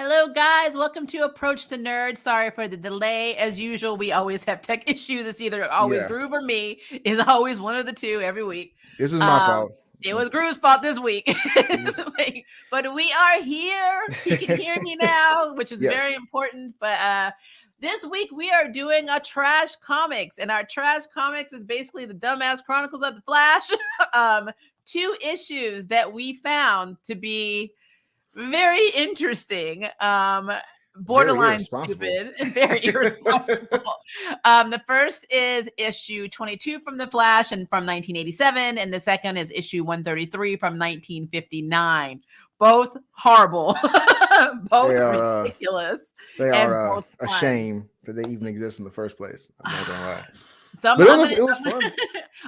Hello, guys. Welcome to Approach the Nerd. Sorry for the delay. As usual, we always have tech issues. It's either always Yeah, Groove or me. It's always one of the two every week. this is my Um, fault. it was Groove's fault this week. It was- But we are here. He can hear me now, which is very yes. important. But this week we are doing a trash comics, and our trash comics is basically the dumbass Chronicles of the Flash. 2 issues that we found to be very interesting, Very borderline irresponsible. stupid and very irresponsible. The first is issue 22 from The Flash and from 1987, and the second is issue 133 from 1959. Both horrible, both They are, ridiculous, they and are both a fun. shame that they even exist in the first place. I'm not gonna lie. So But it was fun.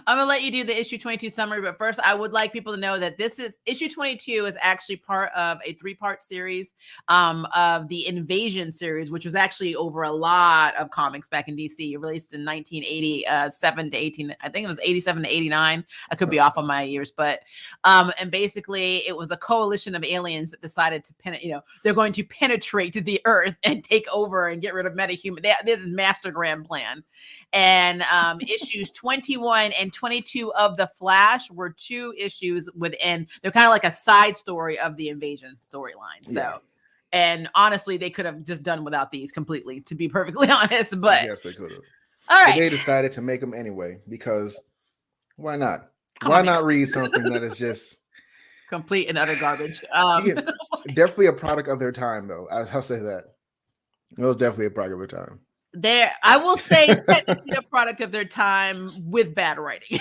I'm gonna let you do the issue 22 summary, but first I would like people to know that this is issue 22 is actually part of a 3-part series of the Invasion series, which was actually over a lot of comics back in DC, released in 1987 to 18. I think it was 87 to 89. I could be off on my years, but and basically it was a coalition of aliens that decided to they're going to penetrate the earth and take over and get rid of metahuman. This is master grand plan. And issues 21 and 22 of The Flash were 2 issues within. They're kind of like a side story of the Invasion storyline. So, Yeah. and honestly, they could have just done without these completely, to be perfectly honest. But Yes, they could have. all But right, they decided to make them anyway because why not? Why Comics. not read something that is just complete and utter garbage. Yeah, definitely a product of their time, though. I'll say that. It was definitely a product of their time. I will say, technically a product of their time with bad writing,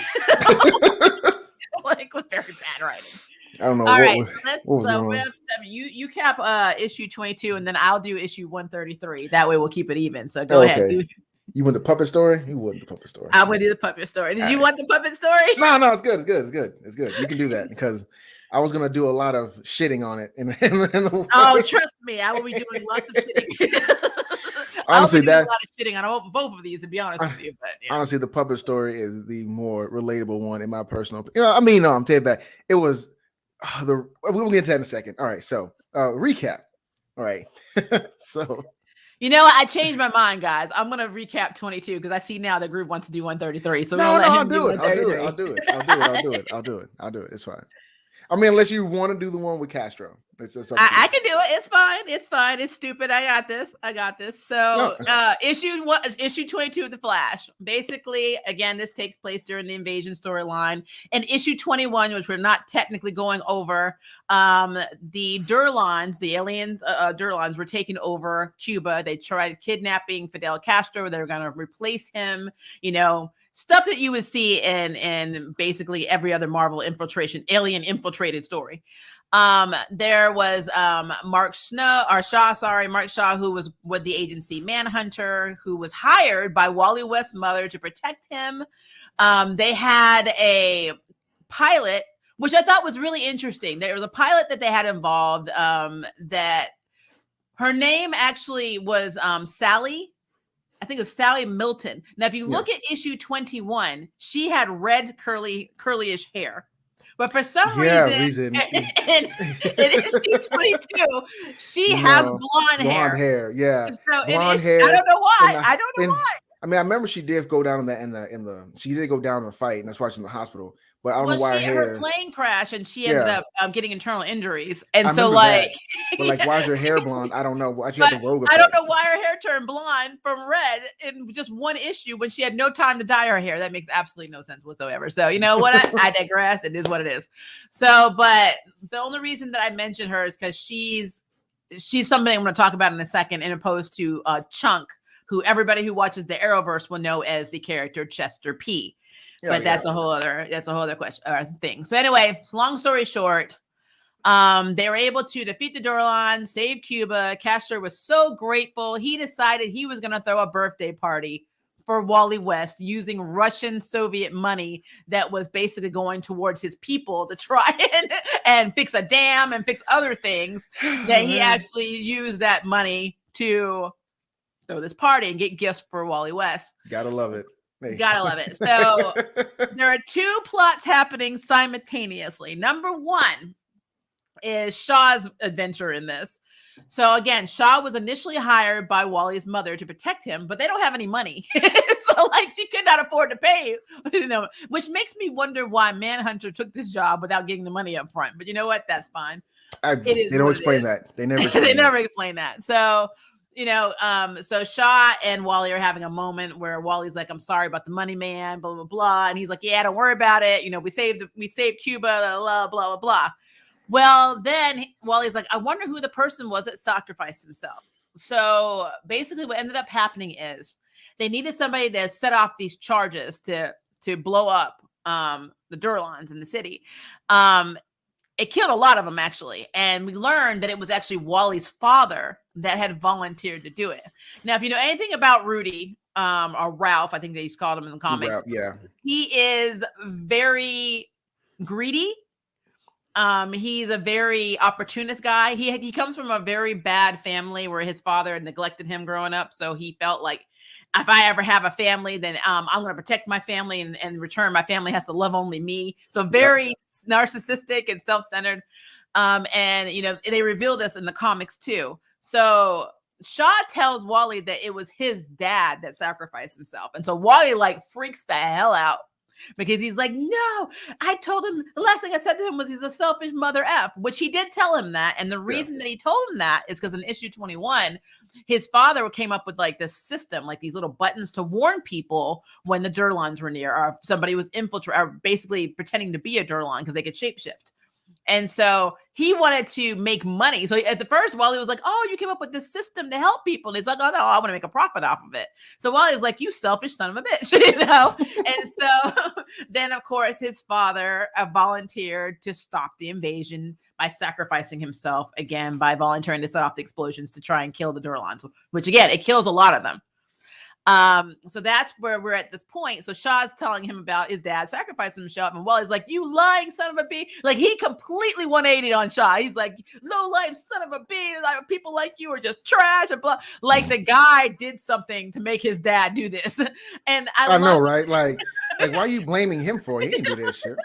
like with very bad writing. I don't know. All right, what was going on? you cap issue 22, and then I'll do issue 133. That way we'll keep it even. So go ahead. Okay. You want the puppet story? You want the puppet story? I'm gonna do the puppet story. Did you want the puppet story? No, it's good. It's good. You can do that because I was gonna do a lot of shitting on it. Oh, trust me, I will be doing lots of shitting. Honestly, a lot of shitting on both of these, to be honest with you. But yeah. Honestly, the puppet story is the more relatable one in my personal. I'm telling you that it was we'll get to that in a second. All right, so recap. All right, so. I changed my mind, guys. I'm gonna recap 22 because I see now the group wants to do 133. So I'll do it. It's fine. I mean, unless you want to do the one with Castro. I can do it. It's fine. It's stupid. I got this. So issue 22 of The Flash. Basically, again, this takes place during the Invasion storyline. And issue 21, which we're not technically going over, the Durlans, the alien Durlans, were taking over Cuba. They tried kidnapping Fidel Castro. They were going to replace him, stuff that you would see in basically every other Marvel alien infiltrated story. There was Mark Shaw, who was with the agency Manhunter, who was hired by Wally West's mother to protect him. They had a pilot, which I thought was really interesting. There was a pilot that they had involved that her name actually was Sally. I think it was Sally Milton. Now, if you look at issue 21, she had red curly-ish hair. But for some reason in issue 22, she has blonde hair. Yeah. So blonde hair. I don't know why. I mean, I remember she did go down in she did go down in the fight, and that's why she's in the hospital. But I don't know why her plane crashed and she ended up getting internal injuries. And so but why is her hair blonde? I don't know. Why she had the rogue effect? I don't know why her hair turned blonde from red in just one issue when she had no time to dye her hair. That makes absolutely no sense whatsoever. So you know what? I digress. It is what it is. So, but the only reason that I mention her is because she's somebody I'm going to talk about in a second, in opposed to Chunk, who everybody who watches the Arrowverse will know as the character Chester P. But that's a whole other question thing. So anyway, long story short, they were able to defeat the Durlans, save Cuba. Castro was so grateful. He decided he was going to throw a birthday party for Wally West using Russian Soviet money that was basically going towards his people to try and fix a dam and fix other things. That he actually used that money to throw this party and get gifts for Wally West. Gotta love it. Gotta love it. So there are 2 plots happening simultaneously. Number 1, is Shaw's adventure in this. So again, Shaw was initially hired by Wally's mother to protect him, but they don't have any money. So like she could not afford to pay, which makes me wonder why Manhunter took this job without getting the money up front. But you know what? That's fine. They don't explain that. They never they never explain that. So so Shaw and Wally are having a moment where Wally's like, I'm sorry about the money, man, blah, blah, blah. And he's like, yeah, don't worry about it. We saved Cuba, blah, blah, blah, blah. Well, then Wally's like, I wonder who the person was that sacrificed himself. So basically what ended up happening is they needed somebody to set off these charges to blow up the Durlans in the city. It killed a lot of them, actually. And we learned that it was actually Wally's father that had volunteered to do it. Now, if you know anything about Rudy or Ralph, I think they used to call him in the comics. Ralph, yeah. He is very greedy. He's a very opportunist guy. He comes from a very bad family where his father had neglected him growing up. So he felt like if I ever have a family, then I'm going to protect my family, and in return, my family has to love only me. So very narcissistic and self-centered. And they reveal this in the comics too. So Shaw tells Wally that it was his dad that sacrificed himself. And so Wally like freaks the hell out because he's like, no, I told him, the last thing I said to him was he's a selfish mother F, which he did tell him that. And the reason that he told him that is because in issue 21, his father came up with like this system, like these little buttons to warn people when the Durlans were near, or if somebody was infiltrating, or basically pretending to be a Durlan because they could shapeshift. And so he wanted to make money. So at the first, Wally was like, oh, you came up with this system to help people. And he's like, oh, no, I want to make a profit off of it. So Wally was like, you selfish son of a bitch, And so then, of course, his father volunteered to stop the invasion by sacrificing himself, again, by volunteering to set off the explosions to try and kill the Durlans, which, again, it kills a lot of them. So that's where we're at this point. So Shaw's telling him about his dad sacrificing himself, and Wally's like, you lying son of a b. Like he completely 180'd on Shaw. He's like, low life son of a b. Like people like you are just trash and blah. Like the guy did something to make his dad do this. And I know, right? Like why are you blaming him for it? He didn't do this shit.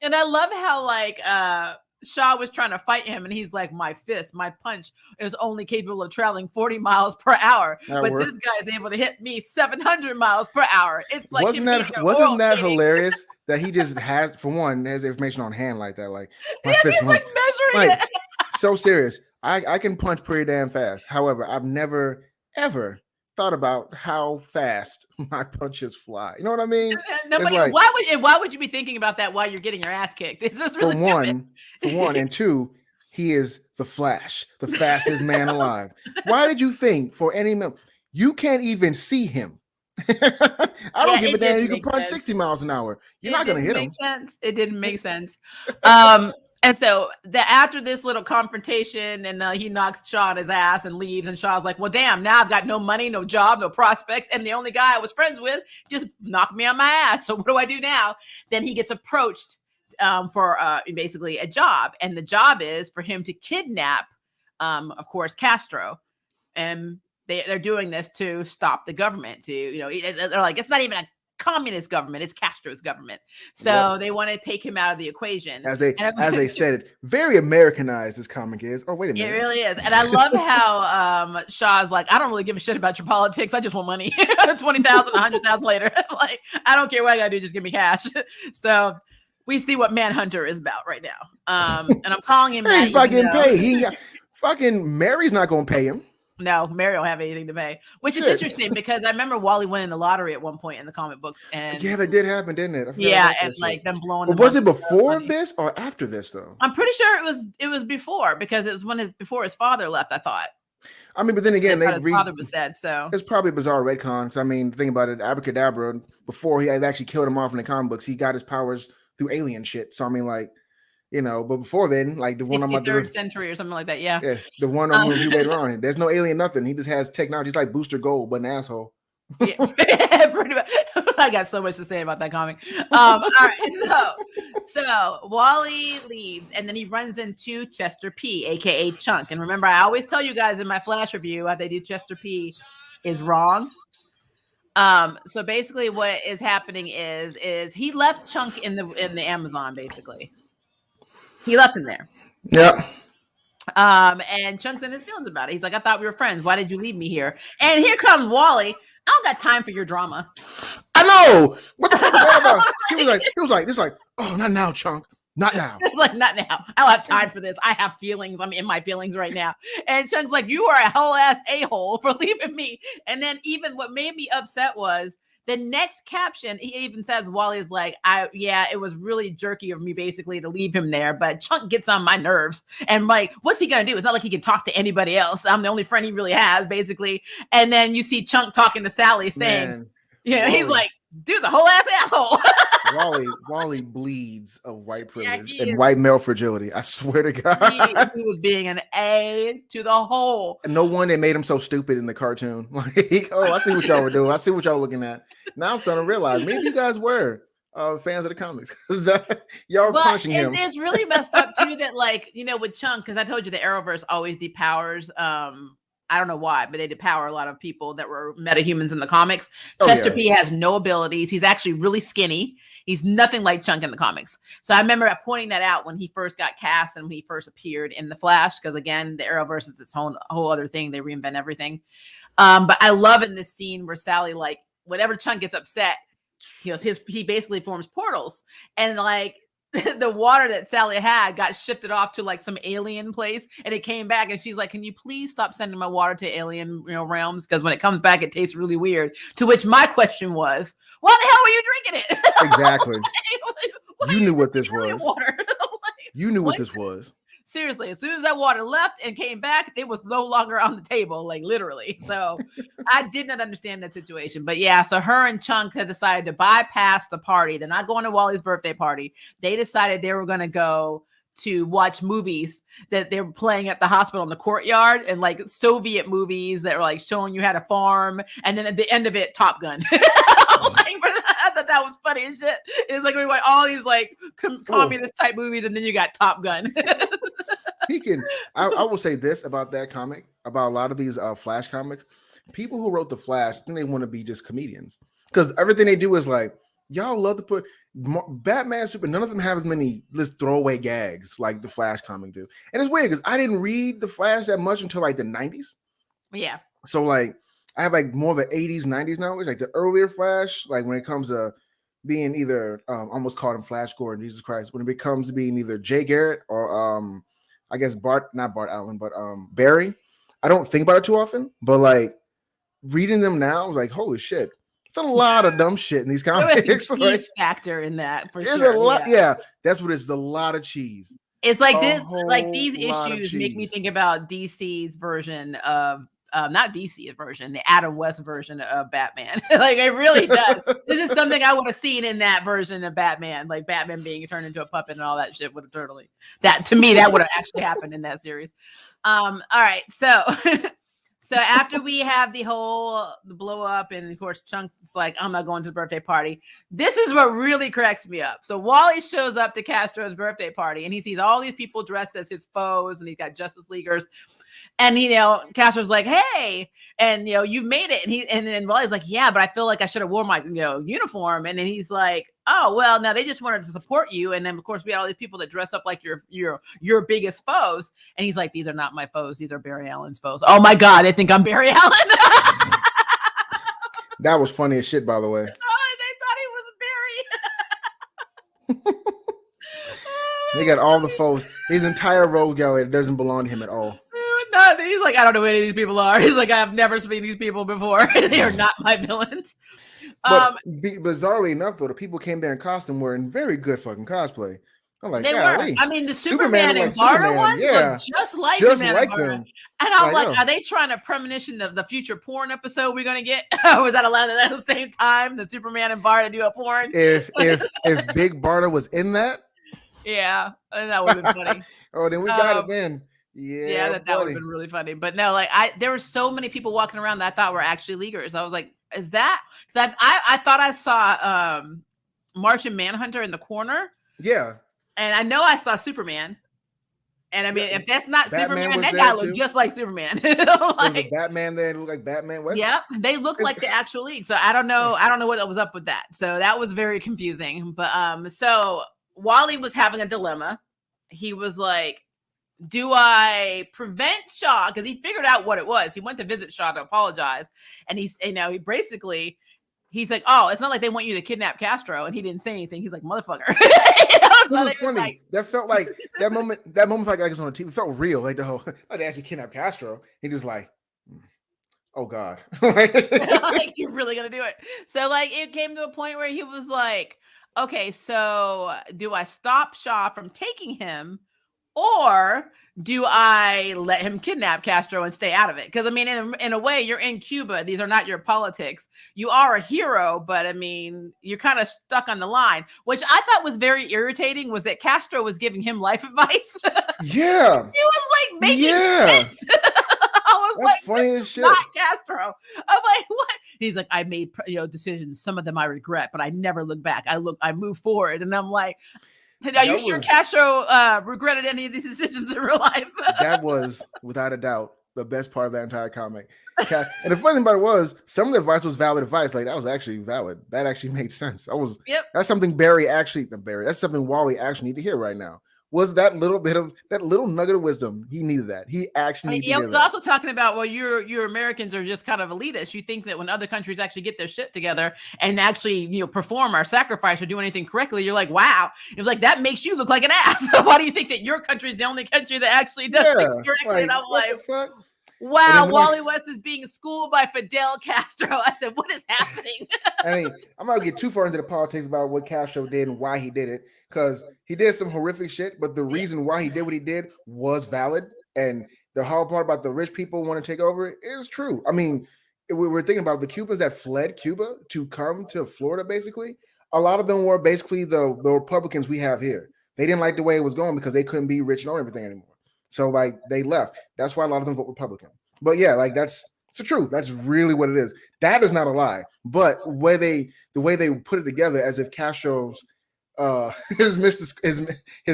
And I love how like Shaw was trying to fight him, and he's like, my punch is only capable of traveling 40 miles per hour. But this guy is able to hit me 700 miles per hour. It's like, wasn't that hilarious that he just has information on hand like that? Like my fist, like measuring it. So serious. I can punch pretty damn fast. However, I've never ever thought about how fast my punches fly. You know what I mean? Like, why would you be thinking about that while you're getting your ass kicked? It's just really for one, and two, he is the Flash, the fastest man alive. Why did you think for any minute you can't even see him? I don't give a damn. You can punch 60 miles an hour. You're not going to hit him. It didn't make sense. And so after this little confrontation, and he knocks Shaw on his ass and leaves, and Shaw's like, well, damn, now I've got no money, no job, no prospects, and the only guy I was friends with just knocked me on my ass. So what do I do now? Then he gets approached for basically a job, and the job is for him to kidnap, of course, Castro, and they're doing this to stop the government. They're like, it's not even a communist government, it's Castro's government. So they want to take him out of the equation. As they said it, very Americanized this comic is. Oh, wait a minute. It really is. And I love how Shaw's like, I don't really give a shit about your politics. I just want money. 20,000, 100,000 later. Like, I don't care what I gotta do, just give me cash. So we see what Manhunter is about right now. And I'm calling him he's about getting paid. Fucking Mary's not gonna pay him. No, Mary don't have anything to pay, which is interesting because I remember Wally winning the lottery at one point in the comic books, and that did happen, didn't it? And like them blowing. Was it before this or after this though? I'm pretty sure it was before, because it was before his father left. I thought. I mean, but then again, his father was dead, so it's probably a bizarre retcon. Because I mean, think about it, Abracadabra, before he had actually killed him off in the comic books, he got his powers through alien shit. So I mean, like. But before then, like the one on my 3rd century or something like that, yeah, the one on movie later on. There's no alien, nothing. He just has technology. He's like Booster Gold, but an asshole. Yeah, pretty much. I got so much to say about that comic. All right, so Wally leaves, and then he runs into Chester P, aka Chunk. And remember, I always tell you guys in my Flash review how they do Chester P is wrong. So basically, what is happening is he left Chunk in the Amazon, basically. He left him there. Yeah. And Chunk's in his feelings about it. He's like, I thought we were friends. Why did you leave me here? And here comes Wally. I don't got time for your drama. I know. What the fuck was that about? He was like, oh, not now, Chunk. Not now. Like, not now. I don't have time for this. I have feelings. I'm in my feelings right now. And Chunk's like, you are a whole ass a-hole for leaving me. And then even what made me upset was the next caption, he even says, Wally's like, it was really jerky of me basically to leave him there, but Chunk gets on my nerves. And like, what's he going to do? It's not like he can talk to anybody else. I'm the only friend he really has, basically. And then you see Chunk talking to Sally saying, he's like, dude's a whole ass asshole. Wally bleeds of white privilege and white male fragility. I swear to God. He was being an A to the whole. And no wonder they made him so stupid in the cartoon. Like, oh, I see what y'all were doing. I see what y'all were looking at. Now I'm starting to realize maybe you guys were fans of the comics. Y'all were punishing him. It's really messed up too that, like, with Chunk, because I told you the Arrowverse always depowers I don't know why, but they depower a lot of people that were metahumans in the comics. Chester P has no abilities. He's actually really skinny. He's nothing like Chunk in the comics. So I remember pointing that out when he first got cast and when he first appeared in the Flash, because again, the Arrowverse is its whole other thing. They reinvent everything. But I love in this scene where Sally, like, whenever Chunk gets upset, he basically forms portals, and like the water that Sally had got shifted off to like some alien place, and it came back, and she's like, can you please stop sending my water to alien realms, because when it comes back it tastes really weird. To which my question was, why the hell were you drinking it? Exactly. You knew what this was. You knew what this was. Seriously, as soon as that water left and came back, it was no longer on the table, like literally. So I did not understand that situation. But yeah, so her and Chunk had decided to bypass the party. They're not going to Wally's birthday party. They decided they were going to go to watch movies that they were playing at the hospital in the courtyard, and like Soviet movies that were like showing you how to farm. And then at the end of it, Top Gun. I thought that was funny as shit. It's like we want all these like communist type movies, and then you got Top Gun. I will say this about that comic, about a lot of these Flash comics. People who wrote the Flash, I think they want to be just comedians, because everything they do is like, y'all love to put Batman, Superman. None of them have as many throwaway gags like the Flash comic do. And it's weird because I didn't read the Flash that much until like the 90s. Yeah. So like I have like more of the 80s, 90s knowledge, like the earlier Flash, like when it comes to being either almost called him Flash Gordon, Jesus Christ, when it becomes being either Jay Garrett or I guess not Bart Allen, but Barry. I don't think about it too often, but like reading them now, I was like, holy shit. It's a lot of dumb shit in these comics. There's a cheese factor in that for there's sure. A lot, yeah. That's what it is. A lot of cheese. It's like this, like these issues make me think about DC's version of not DC's version, the Adam West version of Batman. Like it really does. This is something I would have seen in that version of Batman, like Batman being turned into a puppet and all that shit would have totally that would have actually happened in that series. All right, so so after we have the blow up, and of course Chunk's like, I'm not going to the birthday party. This is what really cracks me up. So Wally shows up to Castro's birthday party, and he sees all these people dressed as his foes, and he's got Justice Leaguers. And Castro's like, hey, and you've made it. And then Wally's like, yeah, but I feel like I should have worn my uniform. And then he's like, oh, well, now they just wanted to support you. And then of course we had all these people that dress up like your biggest foes. And he's like, these are not my foes. These are Barry Allen's foes. Oh my God, they think I'm Barry Allen. That was funny as shit, by the way. Oh, they thought he was Barry. They got all the foes. His entire rogue gallery that doesn't belong to him at all. He's like, I don't know who any of these people are. He's like, I've never seen these people before. They are not my villains. But bizarrely enough, though, the people came there in costume were in very good fucking cosplay. I'm like, they were. I mean, the Superman and Barter ones look just like them. And I'm like, are they trying to premonition the future porn episode we're gonna get? Was that allowed at the same time? The Superman and Barter do a porn? If Big Barter was in that, yeah, that would have been funny. Oh, then we got it then. Yeah, that would have been really funny. But no, like there were so many people walking around that I thought were actually Leaguers. I was like, is that? I thought I saw Martian Manhunter in the corner. Yeah. And I know I saw Superman. And I mean, if that's not Superman, that guy looked just like Superman. Like, there's a Batman there that looked like Batman. Yeah, they look like the actual League. So I don't know what was up with that. So that was very confusing. But so Wally was having a dilemma. He was like, do I prevent Shaw? Because he figured out what it was. He went to visit Shaw to apologize. And he basically, he's like, oh, it's not like they want you to kidnap Castro. And he didn't say anything. He's like, motherfucker. So funny. Like, that felt like that moment like it's on the TV. It felt real. Like the whole, like they actually kidnapped Castro. He just like, oh God. Like, you're really going to do it. So like, it came to a point where he was like, okay, so do I stop Shaw from taking him? Or do I let him kidnap Castro and stay out of it? Because, I mean, in a way, you're in Cuba. These are not your politics. You are a hero, but, I mean, you're kind of stuck on the line, which I thought was very irritating, was that Castro was giving him life advice. Yeah. He was, like, making sense. I was That's funny as shit. Not Castro. I'm like, what? He's like, I made decisions. Some of them I regret, but I never look back. I move forward. And I'm like, are you sure Castro regretted any of these decisions in real life? That was, without a doubt, the best part of that entire comic. And the funny thing about it was, some of the advice was valid advice. Like, that was actually valid. That actually made sense. That's something that's something Wally actually need to hear right now. Was that little nugget of wisdom. He needed that. He actually needed to hear that. He was also talking about, well, you Americans are just kind of elitist. You think that when other countries actually get their shit together and actually, perform or sacrifice or do anything correctly, you're like, wow. It was like, that makes you look like an ass. Why do you think that your country is the only country that actually does things correctly? Like, and I'm what like, the fuck? Wow, Wally West is being schooled by Fidel Castro. I said, what is happening? I mean, I'm not gonna get too far into the politics about what Castro did and why he did it, because he did some horrific shit, but the reason why he did what he did was valid. And the hard part about the rich people want to take over is true. I mean, we were thinking about the Cubans that fled Cuba to come to Florida, basically. A lot of them were basically the Republicans we have here. They didn't like the way it was going because they couldn't be rich and own everything anymore. So, like, they left. That's why a lot of them vote Republican. But yeah, like, it's the truth. That's really what it is. That is not a lie. But the way they put it together, as if Castro's his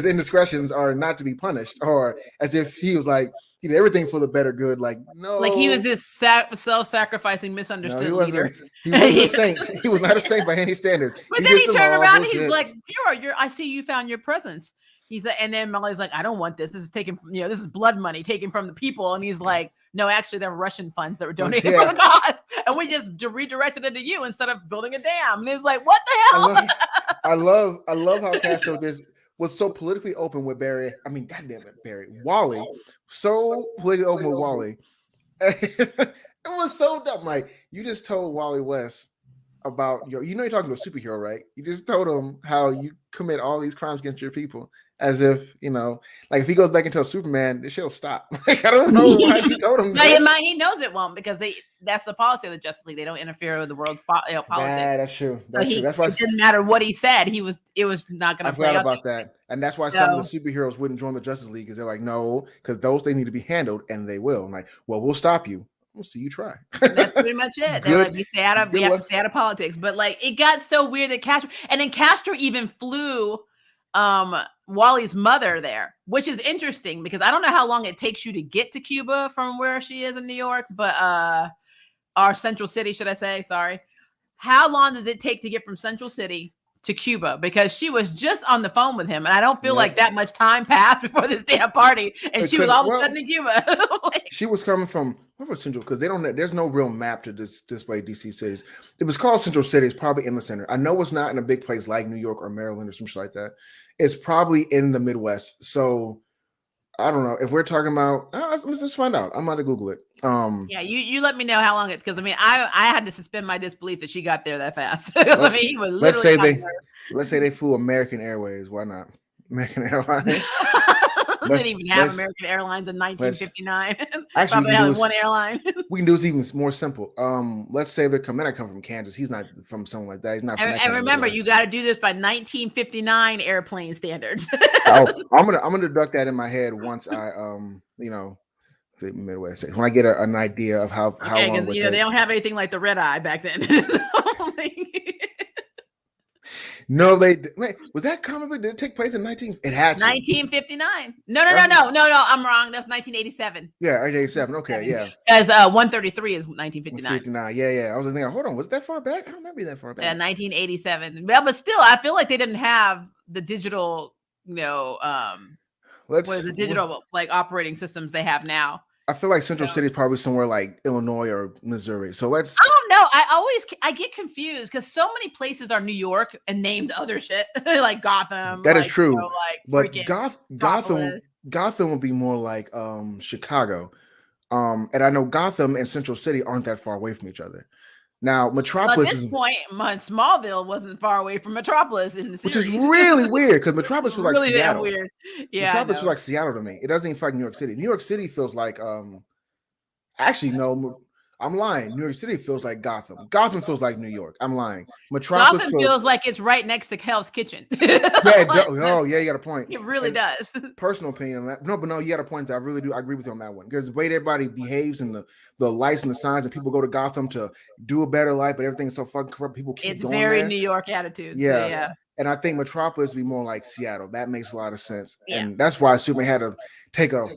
indiscretions are not to be punished, or as if he was like, he did everything for the better good. Like, no, like he was this self-sacrificing, misunderstood leader. He wasn't a saint. He was not a saint by any standards. But then he turned around and he's like, I see you found your presence. He's like, and then Molly's like, I don't want this. This is taken, this is blood money taken from the people. And he's like, no, actually, they're Russian funds that were donated for the cause, and we just redirected it to you instead of building a dam. And he's like, what the hell? I love how Castro was so politically open with Barry. I mean, goddamn it, Barry. Wally, so politically open with Wally. It was so dumb. Like, you just told Wally West about you're talking to a superhero, right? You just told him how you commit all these crimes against your people, as if like, if he goes back and tells Superman, this shit'll stop. Like, I don't know why he told him. He knows it won't, because that's the policy of the Justice League. They don't interfere with the world's politics. That's true. That's true. That's why it didn't matter what he said. It was not going to play out. I forgot about that, and that's why some of the superheroes wouldn't join the Justice League, because they're like, no, because those things need to be handled, and they will. I'm like, well, we'll stop you. We'll see you try. That's pretty much it. They're like, we have to stay out of politics. But like, it got so weird that Castro even flew Wally's mother there, which is interesting because I don't know how long it takes you to get to Cuba from where she is in New York, but our Central City, should I say? Sorry. How long does it take to get from Central City to Cuba? Because she was just on the phone with him, and I don't feel like that much time passed before this damn party, and she was all of a sudden in Cuba. She was coming from where was Central? Because there's no real map to display DC cities. It was called Central City. It's probably in the center. I know it's not in a big place like New York or Maryland or some shit like that. It's probably in the Midwest. So I don't know if we're talking about. Let's find out. I'm about to Google it. Yeah, you let me know how long because I had to suspend my disbelief that she got there that fast. He was literally let's say they flew American Airways. Why not American Airlines? They didn't even have American Airlines in 1959. Actually, probably had one airline. We can do this even more simple. Let's say they're coming. Then I come from Kansas. He's not from somewhere like that. He's not. And remember, you got to do this by 1959 airplane standards. I'm gonna deduct that in my head once I say Midwest. When I get an idea of how long. They don't have anything like the red eye back then. No, wait, was that comic book? Did it take place in It had to. 1959. No. I'm wrong. That's 1987. Yeah, 87. Okay, yeah. Because 133 is 1959. 59. Yeah. I was thinking, hold on, was that far back? I don't remember that far back. Yeah, 1987. Well, but still, I feel like they didn't have the digital, what are the digital like operating systems they have now. I feel like Central City is probably somewhere like Illinois or Missouri. So let's. I don't know. I get confused because so many places are New York and named other shit like Gotham. That is true. But Gotham would be more like Chicago. And I know Gotham and Central City aren't that far away from each other. Now, Metropolis at this point, Smallville wasn't far away from Metropolis in the series. Which is really weird because Metropolis feels like really Seattle. Weird. Yeah, Metropolis feels like Seattle to me. It doesn't even feel like New York City. New York City feels like actually no, I'm lying. New York City feels like Gotham. Gotham feels like New York. I'm lying. Metropolis feels like it's right next to Hell's Kitchen. Yeah, you got a point. It really does. Personal opinion on that. No, but no, you got a point that I really do. I agree with you on that one because the way everybody behaves and the lights and the signs and people go to Gotham to do a better life, but everything's so fucking corrupt. People keep going there. It's very New York attitude. Yeah. So yeah. And I think Metropolis would be more like Seattle. That makes a lot of sense. Yeah. And that's why Superman had to take or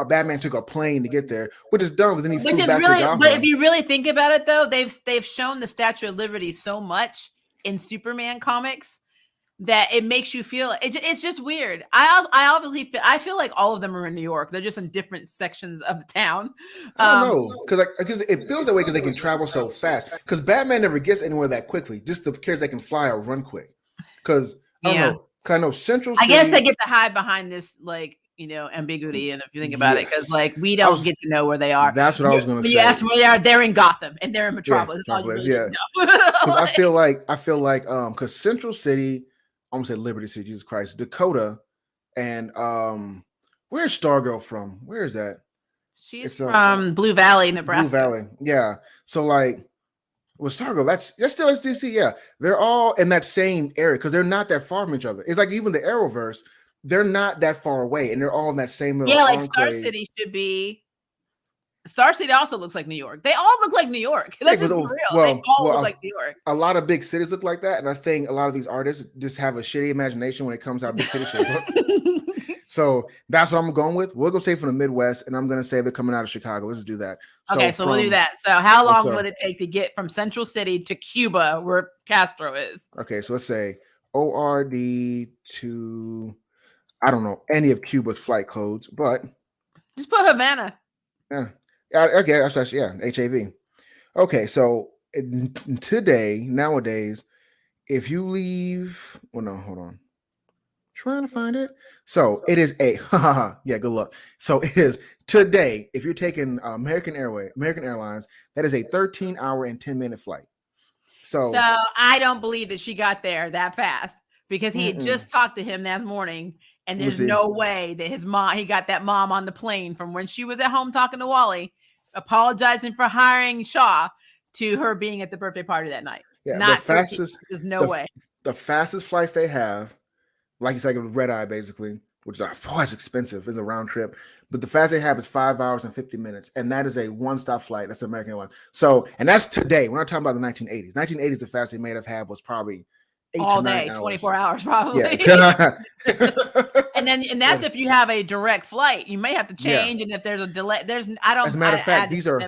Batman took a plane to get there, which is dumb because then he flew back to Gotham. But if you really think about it, though, they've shown the Statue of Liberty so much in Superman comics that it makes you feel it's just weird. I feel like all of them are in New York. They're just in different sections of the town. I don't know because it feels that way because they can travel so fast. Because Batman never gets anywhere that quickly. Just the characters that can fly or run quick. Because I don't know. Kind of Central City. I guess they get to hide behind this ambiguity, and if you think about it, because we don't get to know where they are. That's what I was going to say. You ask where they are, they're in Gotham and they're in Metropolis. Yeah. Because I feel like because Central City, I almost said Liberty City, Jesus Christ, Dakota, and where's Stargirl from? Where is that? She's from Blue Valley, Nebraska. Blue Valley, yeah. So with Stargirl, that's still SDC, yeah. They're all in that same area because they're not that far from each other. It's like even the Arrowverse, they're not that far away, and they're all in that same little enclave. Star City should be. Star City also looks like New York. They all look like New York. That's just real. They all look like New York. A lot of big cities look like that, and I think a lot of these artists just have a shitty imagination when it comes out big city shit. So that's what I'm going with. We're gonna say from the Midwest, and I'm gonna say they're coming out of Chicago. Let's do that. So we'll do that. So how long would it take to get from Central City to Cuba, where Castro is? Okay, so let's say ORD to I don't know any of Cuba's flight codes, but just put Havana. Yeah. Okay, that's actually HAV. Okay, so nowadays, if you leave, hold on. Trying to find it. So it is good luck. So it is today. If you're taking American Airlines, that is a 13-hour and 10-minute flight. So I don't believe that she got there that fast because he had just talked to him that morning, and there's no way that he got that mom on the plane from when she was at home talking to Wally, apologizing for hiring Shaw, to her being at the birthday party that night. Yeah, not the fastest. There's no way. The fastest flights they have. Like it's like a red eye, basically, which is it's expensive. It's a round trip. But the fastest they have is 5 hours and 50 minutes. And that is a one-stop flight. That's American Airlines. So, and that's today. We're not talking about the 1980s. 1980s, the fastest they may have had was probably 8 all to 9 day, hours. 24 hours, probably. Yeah. and that's if you have a direct flight. You may have to change, and if there's a delay, as a matter of fact, these are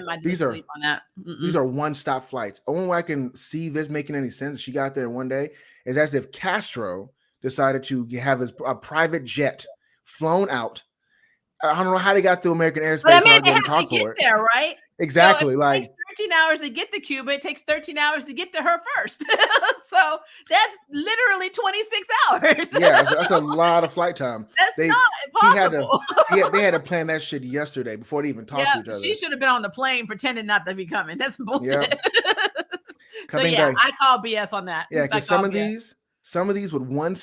one-stop flights. Only way I can see this making any sense, she got there one day, is as if Castro decided to have a private jet flown out. I don't know how they got through American airspace. But they have to get there, right? Exactly. So it takes 13 hours to get to Cuba. It takes 13 hours to get to her first. So that's literally 26 hours. Yeah, that's a lot of flight time. That's not impossible. They had to plan that shit yesterday before they even talked to each other. She should have been on the plane pretending not to be coming. That's bullshit. Yeah. I call BS on that. Yeah, because some of these with one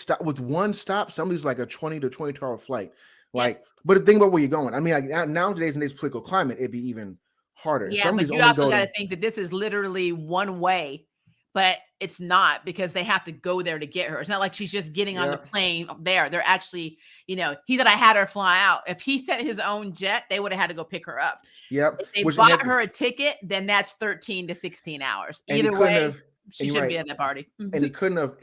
stop, some of these like a 20 to 22-hour flight. But think about where you're going. I mean, nowadays in this political climate, it'd be even harder. Yeah, but you also got to think that this is literally one way, but it's not because they have to go there to get her. It's not like she's just getting on the plane there. They're actually, he said I had her fly out. If he sent his own jet, they would have had to go pick her up. Yep. If they bought her a ticket, then that's 13 to 16 hours. Either way. She shouldn't be at that party. And he couldn't have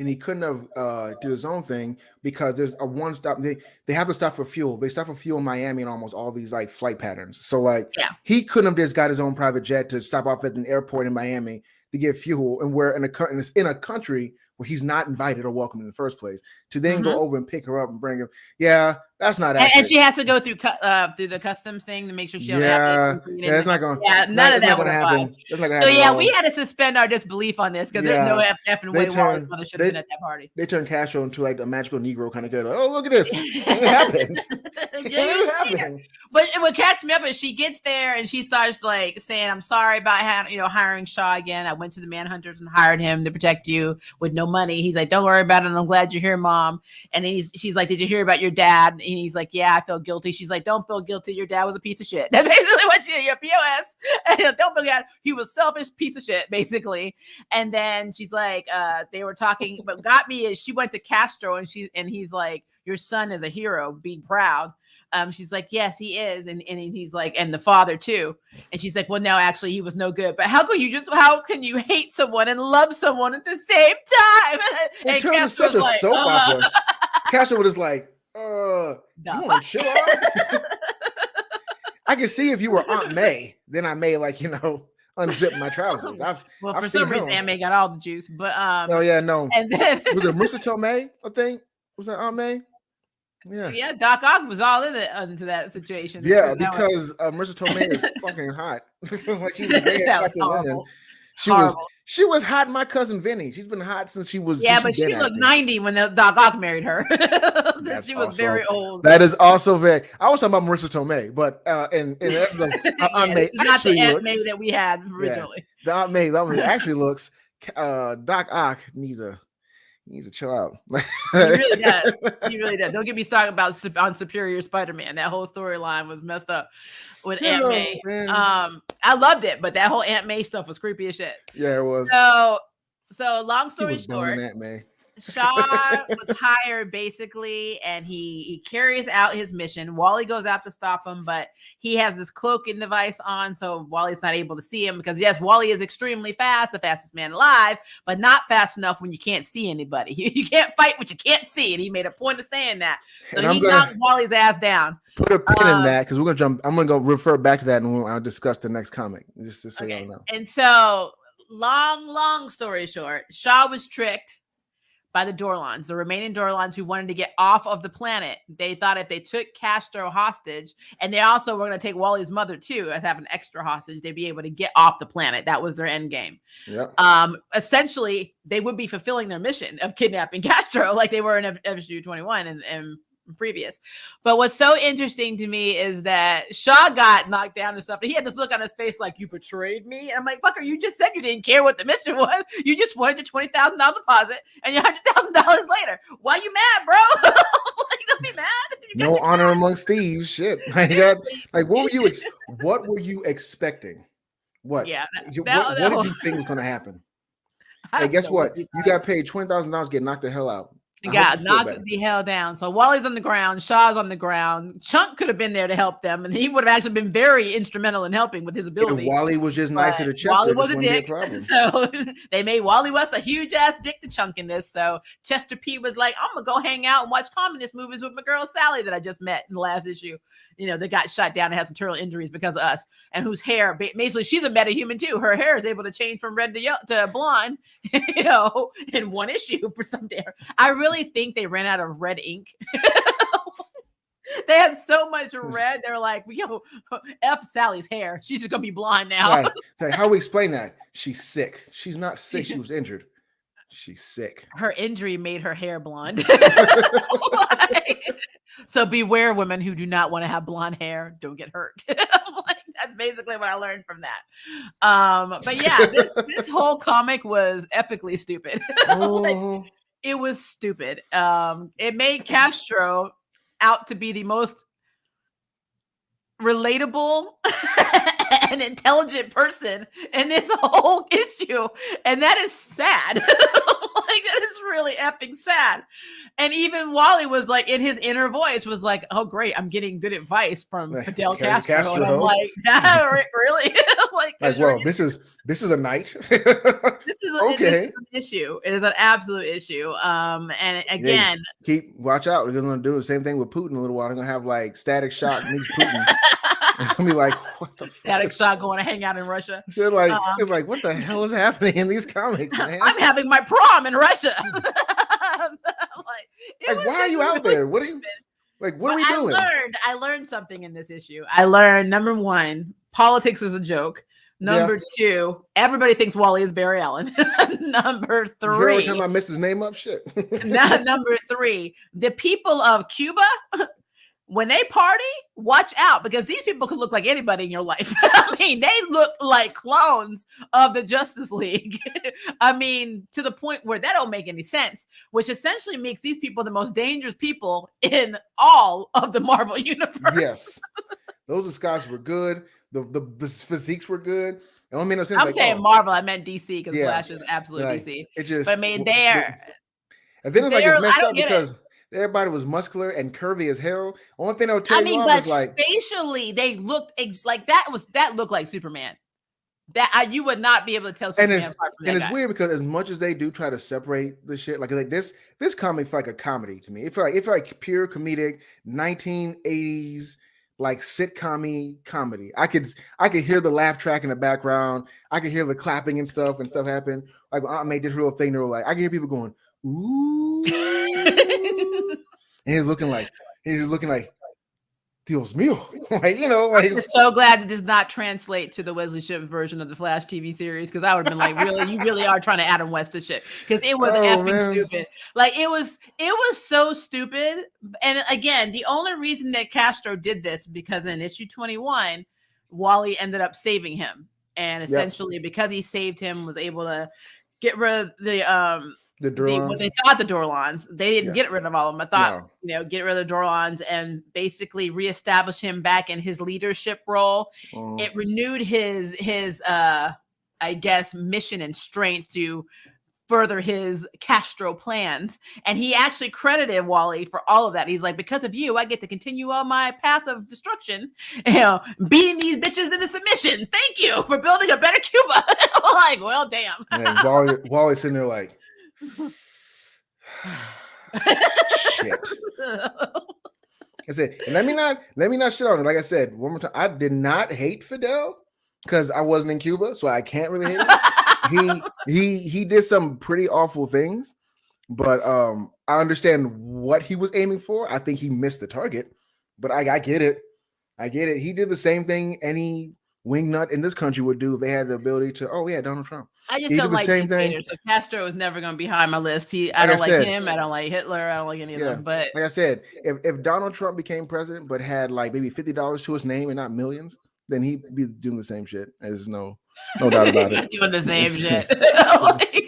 do his own thing because there's a one stop. They have to stop for fuel. They stop for fuel in Miami and almost all these like flight patterns. So he couldn't have just got his own private jet to stop off at an airport in Miami to get fuel, and we're in a country where he's not invited or welcome in the first place, to then go over and pick her up and bring him. Yeah, that's not accurate. And she has to go through the customs thing to make sure she don't have it's not going. Yeah, none of that would happen. That's not going to happen. So yeah, we had to suspend our disbelief on this because there's no effing way Wally's mother should have been at that party. They turned Castro into like a magical Negro kind of character. Oh, look at this! It happened. It happened. But what cracks me up is she gets there and she starts like saying, "I'm sorry about hiring Shaw again. I went to the Manhunters and hired him to protect you with no money." He's like, "Don't worry about it. I'm glad you're here, Mom." And she's like, "Did you hear about your dad?" And he's like, "Yeah, I feel guilty." She's like, "Don't feel guilty. Your dad was a piece of shit." That's basically what your POS. Don't feel guilty. He was a selfish piece of shit, basically. And then she's like, they were talking. What got me is she went to Castro and he's like, "Your son is a hero. Be proud." She's like, "Yes, he is," and he's like, "And the father too." And she's like, "Well, no, actually, he was no good. But how can you hate someone and love someone at the same time?" It turned into such a soap opera. Castro was like, "You want to chill out?" I can see if you were Aunt May, then I may unzip my trousers. For some reason, Aunt May got all the juice, but oh yeah, no. And then was it Marissa Tomei? I think was that Aunt May? Yeah, Doc Ock was all into that situation. Yeah, because Marissa Tomei is fucking hot. Like she was that was horrible. She was hot. My cousin Vinny. She's been hot since she was. Yeah, but she looked 90 when Doc Ock married her. She was very old. That is also very. I was talking about Marissa Tomei, but and that's the Aunt May not the Aunt May that we had originally. The Aunt May that one actually looks. Doc Ock needs to chill out. He really does. He really does. Don't get me started about on Superior Spider-Man. That whole storyline was messed up with Aunt May. I loved it, but that whole Aunt May stuff was creepy as shit. Yeah, it was. So long story short, Aunt May. Shaw was hired basically, and he carries out his mission. Wally goes out to stop him, but he has this cloaking device on, so Wally's not able to see him because yes, Wally is extremely fast, the fastest man alive, but not fast enough when you can't see anybody. You can't fight what you can't see, and he made a point of saying that. So he knocked Wally's ass down. Put a pin in that because we're gonna jump. I'm gonna go refer back to that and I'll discuss the next comic. Just to say, y'all know. And so, long story short, Shaw was tricked by the Dorlons, the remaining Dorlons who wanted to get off of the planet. They thought if they took Castro hostage, and they also were going to take Wally's mother too, as have an extra hostage, they'd be able to get off the planet. That was their end game. Yep. Essentially, they would be fulfilling their mission of kidnapping Castro, like they were in FSU 21 and previous. But what's so interesting to me is that Shaw got knocked down and stuff. And he had this look on his face like, "You betrayed me." And I'm like, "Fucker, you just said you didn't care what the mission was. You just wanted your $20,000 deposit and your $100,000 later. Why you mad, bro?" Like, don't be mad. No honor amongst thieves. Shit. Like, what were you expecting? What? Yeah. What did you think was going to happen? Hey, guess what? You got paid $20,000 to get knocked the hell out. Yeah, knocked the hell down. So Wally's on the ground, Shaw's on the ground. Chunk could have been there to help them, and he would have actually been very instrumental in helping with his ability. If Wally was just nicer to Chester, Wally was a dick. So they made Wally West a huge ass dick to Chunk in this. So Chester P was like, "I'm gonna go hang out and watch communist movies with my girl Sally that I just met in the last issue. That got shot down and had some internal injuries because of us, and whose hair basically she's a metahuman too. Her hair is able to change from red to blonde, in one issue for some there. I really think they ran out of red ink. They had so much red. They're like, F Sally's hair. She's just gonna be blonde now. Right. So how we explain that? She's sick. She's not sick. She was injured. She's sick. Her injury made her hair blonde. So beware, women who do not want to have blonde hair. Don't get hurt. That's basically what I learned from that. But yeah, this whole comic was epically stupid. It was stupid. It made Castro out to be the most relatable and intelligent person in this whole issue, and that is sad. That is really effing sad. And even Wally was like, in his inner voice, was like, "Oh great, I'm getting good advice from Fidel Castro." And I'm like, really? Well, this is a night. This is an issue. It is an absolute issue. And again, watch out. They're gonna do the same thing with Putin in a little while. They're gonna have like Static Shock meets Putin. It's gonna be like, what the fuck? Static Shock going to hang out in Russia. Shit, like it's like, what the hell is happening in these comics, man? I'm having my prom in Russia. Like, why are you out there? What are you like? What are we doing? I learned something in this issue. I learned, number one, politics is a joke. Number two, everybody thinks Wally is Barry Allen. Number three, every time I mess his name up, shit. Number three, the people of Cuba, when they party, watch out, because these people could look like anybody in your life. I mean, they look like clones of the Justice League. I mean, to the point where that don't make any sense, which essentially makes these people the most dangerous people in all of the Marvel universe. Yes, those disguises were good. The physiques were good. It don't make no sense. I'm saying Marvel. I meant DC because Flash is absolutely like, DC. It just. But I mean, they're. And then it's like it's messed up because everybody was muscular and curvy as hell. Only thing that would tell you off is like spatially they looked like that looked like Superman. That you would not be able to tell Superman apart from that. And it's weird because as much as they do try to separate the shit, like this comic felt like a comedy to me. It felt like pure comedic 1980s. Like sitcom-y comedy. I could hear the laugh track in the background. I could hear the clapping and stuff happen. Like when Aunt May did her little thing, they were like, I can hear people going, ooh. And he's looking like Dios mío. Like, you know, like I'm so glad it does not translate to the Wesley Shipp version of the Flash TV series, because I would have been like, really, you really are trying to Adam West this shit, because it was effing stupid. Like it was so stupid. And again, the only reason that Castro did this because in issue 21, Wally ended up saving him, and essentially because he saved him, was able to get rid of what they thought the Dorlons. They didn't get rid of all of them. I thought, get rid of the Dorlons and basically reestablish him back in his leadership role. It renewed his I guess, mission and strength to further his Castro plans. And he actually credited Wally for all of that. He's like, because of you, I get to continue on my path of destruction, beating these bitches into submission. Thank you for building a better Cuba. I'm like, well, damn. And Wally's sitting there like, shit. I said, and let me not shit on it. Like I said, one more time, I did not hate Fidel because I wasn't in Cuba, so I can't really hate him. He did some pretty awful things, but I understand what he was aiming for. I think he missed the target, but I get it. He did the same thing any wingnut in this country would do if they had the ability to. Oh yeah, Donald Trump. I just don't like dictators. So Castro is never going to be high on my list. I don't like him. I don't like Hitler. I don't like any of them. But like I said, if Donald Trump became president but had like maybe $50 to his name and not millions, then he'd be doing the same shit. There's no doubt about it. Doing the same shit.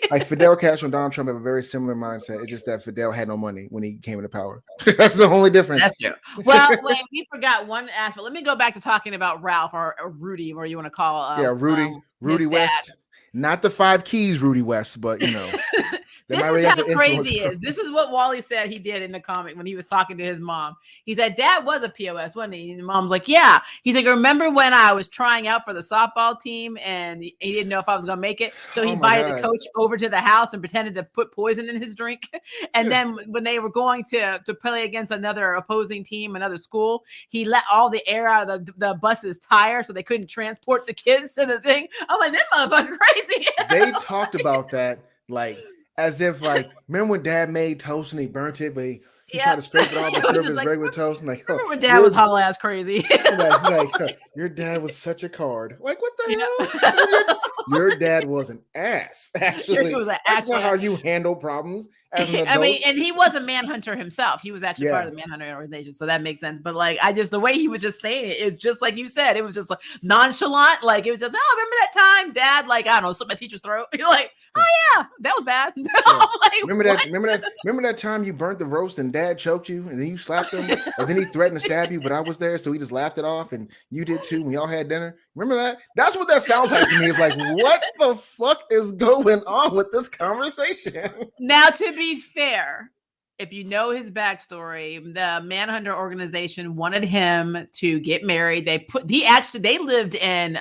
Like Fidel Castro and Donald Trump have a very similar mindset. It's just that Fidel had no money when he came into power. That's the only difference. That's true. Well, wait, we forgot one aspect. Let me go back to talking about Ralph or Rudy, or you want to call Rudy West. Not the 5 keys, Rudy West, but you know. This is how crazy it is. This is what Wally said he did in the comic when he was talking to his mom. He said, Dad was a POS, wasn't he? And Mom's like, yeah. He's like, remember when I was trying out for the softball team and he didn't know if I was going to make it? So he invited the coach over to the house and pretended to put poison in his drink. And then when they were going to play against another opposing team, another school, he let all the air out of the bus's tire so they couldn't transport the kids to the thing. I'm like, that motherfucker crazy. They talked about that like as if like, remember when Dad made toast and he burnt it, but he tried to scrape it off and serve his regular toast. And like, remember when Dad was hollow ass crazy. like, your dad was such a card. Like, what the hell? Your dad was an ass. Actually, that's not how you handle problems as an adult. I mean, and he was a manhunter himself. He was actually part of the manhunter organization, so that makes sense. But like, the way he was just saying it, it's just like you said, it was just like nonchalant. Like it was just, oh, remember that time, Dad? Like, I don't know, slit my teacher's throat. You're like, oh yeah, that was bad. Like, remember that time you burnt the roast and Dad choked you, and then you slapped him, and then he threatened to stab you, but I was there, so he just laughed it off, and you did too when y'all had dinner. Remember that? That's what that sounds like to me. It's like, what the fuck is going on with this conversation? Now, to be fair, if you know his backstory, the Manhunter organization wanted him to get married. They lived in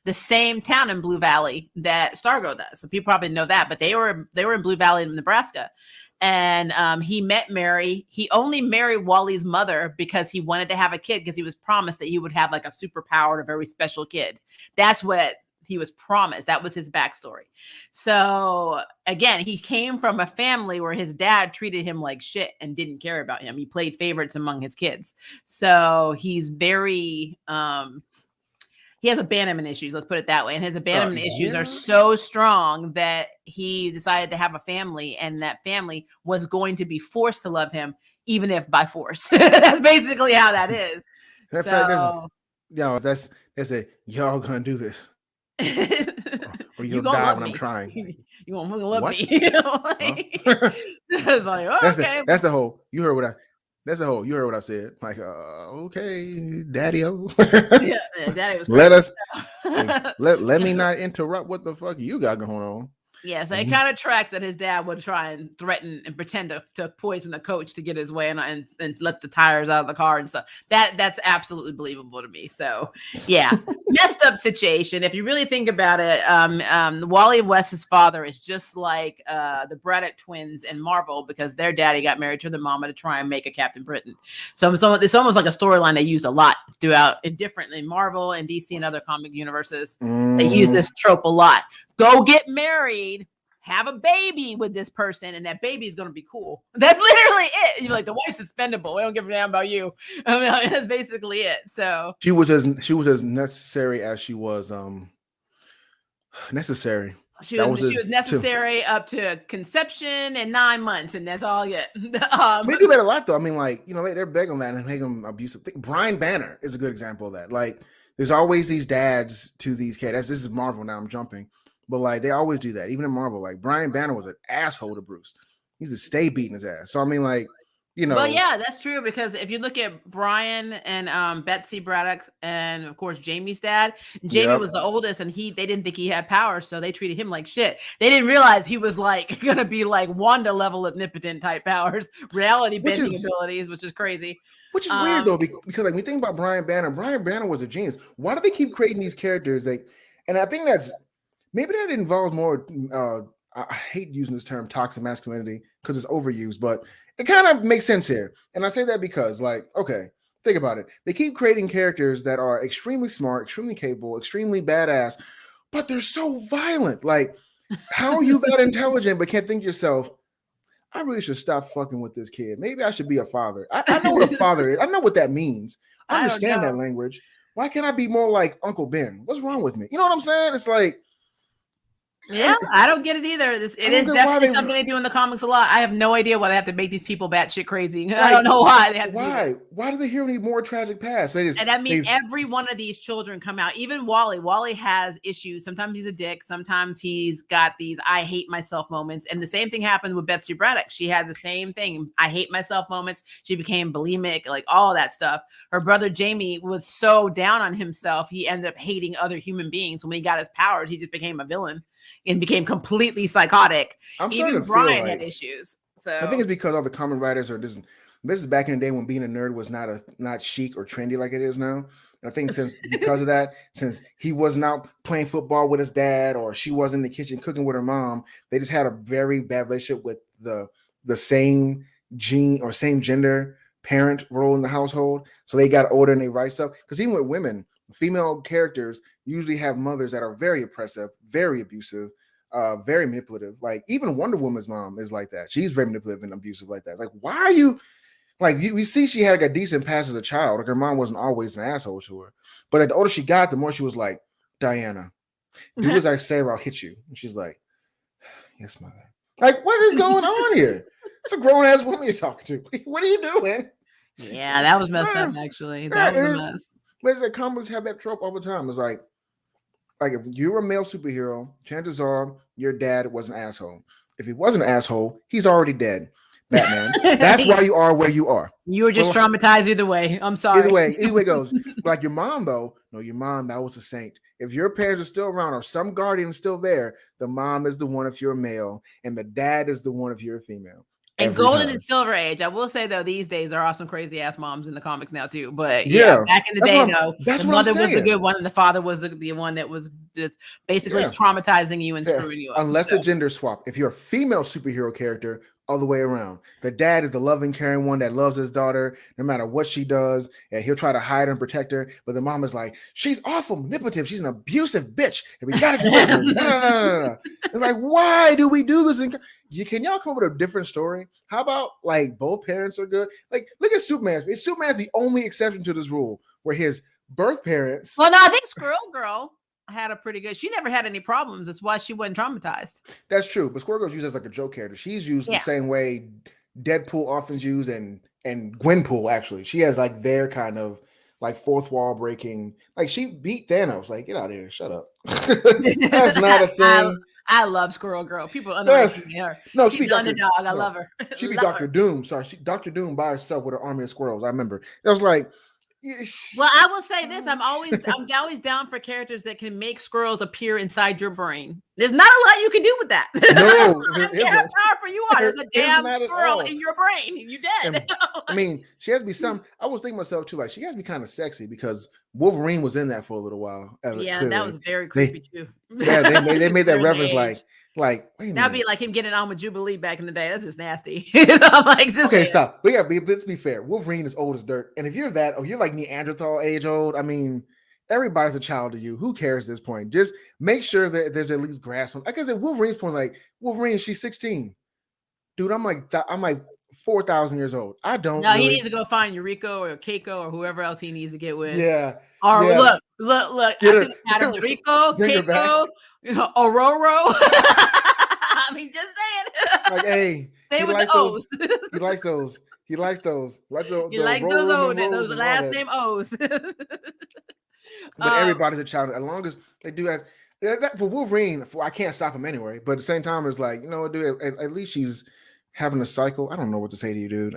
the same town in Blue Valley that Stargo does. So people probably know that, but they were in Blue Valley in Nebraska. And he met Mary. He only married Wally's mother because he wanted to have a kid, because he was promised that he would have like a superpowered, a very special kid. That's what he was promised. That was his backstory. So again, he came from a family where his dad treated him like shit and didn't care about him. He played favorites among his kids. So he's very he has abandonment issues, let's put it that way. And his abandonment issues are so strong that he decided to have a family, and that family was going to be forced to love him, even if by force. That's basically how that is. That's it. Y'all gonna do this. Or you'll die when I'm trying. You won't love me. It's like, okay. That's the whole. You heard what I. That's the whole. You heard what I said. Like, okay, Daddy-o. Yeah, Daddy was. let me not interrupt. What the fuck you got going on? Yeah, so it kind of tracks that his dad would try and threaten and pretend to poison the coach to get his way and let the tires out of the car and stuff. That's absolutely believable to me. So yeah, messed up situation. If you really think about it, Wally West's father is just like the Braddock twins in Marvel, because their daddy got married to their mama to try and make a Captain Britain. So it's almost like a storyline they used a lot throughout in Marvel and DC and other comic universes. They use this trope a lot. Go get married, have a baby with this person, and that baby is going to be cool. That's literally it. You're like, the wife's expendable. We don't give a damn about you. I mean, that's basically it. So she was as necessary as she was necessary. She was necessary up to conception and 9 months, and that's all yet. They do that a lot, though. I mean, like, you know, they're big on that and make them abusive. Brian Banner is a good example of that. Like, there's always these dads to these kids. This is Marvel now. I'm jumping. But like they always do that, even in Marvel. Like Brian Banner was an asshole to Bruce. He used to stay beating his ass. So I mean, like, you know. Well, yeah, that's true, because if you look at Brian and Betsy Braddock and of course Jamie's dad, Jamie was the oldest, and they didn't think he had power, so they treated him like shit. They didn't realize he was like gonna be like Wanda level omnipotent type powers, reality bending abilities, which is crazy. Which is weird though, because like when you think about Brian Banner was a genius. Why do they keep creating these characters? Like, and I think that's. Maybe that involves more, I hate using this term toxic masculinity because it's overused, but it kind of makes sense here. And I say that because, like, okay, think about it. They keep creating characters that are extremely smart, extremely capable, extremely badass, but they're so violent. Like, how are you that intelligent but can't think to yourself, I really should stop fucking with this kid. Maybe I should be a father. I know what a father is. I know what that means. I understand that language. Why can't I be more like Uncle Ben? What's wrong with me? You know what I'm saying? It's like, yeah, I don't get it either. It is definitely something they do in the comics a lot. I have no idea why they have to make these people batshit crazy. Like, I don't know why they have to. Why? Why do the hero need more tragic past? And that means every one of these children come out. Even Wally. Wally has issues. Sometimes he's a dick. Sometimes he's got these I hate myself moments. And the same thing happened with Betsy Braddock. She had the same thing. I hate myself moments. She became bulimic, like all that stuff. Her brother Jamie was so down on himself, he ended up hating other human beings. When he got his powers, he just became a villain and became completely psychotic. Even Brian had issues. So I think it's because all the common writers are this is back in the day when being a nerd was not chic or trendy like it is now. And I think because of that, since he wasn't out playing football with his dad or she was in the kitchen cooking with her mom, they just had a very bad relationship with the same gene or same gender parent role in the household. So they got older and they rise up. Because even with women, female characters usually have mothers that are very oppressive, very abusive, very manipulative. Like even Wonder Woman's mom is like that. She's very manipulative and abusive like that. Like, why are you like we see she had like a decent past as a child. Like her mom wasn't always an asshole to her. But like, the older she got, the more she was like, Diana, do as I say or I'll hit you. And she's like, yes, mother. Like, what is going on here? It's a grown ass woman you're talking to. What are you doing? Yeah, that was messed up actually. That was a mess. But the comics have that trope all the time. It's like if you're a male superhero, chances are your dad was an asshole. If he wasn't an asshole, he's already dead. Batman. That's why you are where you are. You were just traumatized either way. I'm sorry. Either way it goes. Like your mom, though. No, your mom, that was a saint. If your parents are still around or some guardian is still there, the mom is the one if you're a male, and the dad is the one if you're a female. And golden and silver age. I will say though, these days there are some crazy ass moms in the comics now too. But yeah, back in the day, the mother was the good one, and the father was the one that was basically traumatizing you and screwing you up. Unless a gender swap. If you're a female superhero character, all the way around. The dad is the loving, caring one that loves his daughter no matter what she does, and he'll try to hide and protect her. But the mom is like, she's awful, manipulative. She's an abusive bitch, and we gotta get rid of her. No. It's like, why do we do this? Can y'all come up with a different story? How about like both parents are good? Like, look at Superman. Superman's the only exception to this rule, where his birth parents. Well, no, I think Squirrel Girl had a pretty good. She never had any problems. That's why she wasn't traumatized. That's true, but Squirrel Girl's used as like a joke character. She's used the same way Deadpool often used, and Gwenpool actually. She has like their kind of like fourth wall breaking. Like she beat Thanos. Like, get out of here, shut up. That's not a thing. I love Squirrel Girl. People underestimate her. No, she be Dr. Underdog. I love her. She be Dr. Doom. Sorry, Dr. Doom by herself with her army of squirrels. I remember. It was like. Well, I will say this: I'm always down for characters that can make squirrels appear inside your brain. There's not a lot you can do with that. No, there isn't. How powerful you are. There's a damn squirrel in your brain. You're dead. And, I mean, she has to be some. I was thinking myself too, like she has to be kind of sexy because Wolverine was in that for a little while. Yeah, clearly. That was very creepy too. Yeah, they made that reference like that'd be like him getting on with Jubilee back in the day. That's just nasty. Like, okay, stop. Let's be fair. Wolverine is old as dirt, and if you're that, or you're like Neanderthal age old, I mean, everybody's a child to you. Who cares at this point? Just make sure that there's at least grass on. I guess at Wolverine's point, like Wolverine, she's 16, dude. I'm like 4,000 years old. I don't. No, he needs to go find Yuriko or Keiko or whoever else he needs to get with. Yeah. Or look. I see Adam Yuriko, Keiko, Ororo. I mean, just saying. Like, hey, he likes those. He likes those. He likes those. He likes those last name O's. But everybody's a child. As long as they do that for Wolverine, I can't stop him anyway. But at the same time, it's like, you know, dude, at least she's having a cycle. I don't know what to say to you, dude.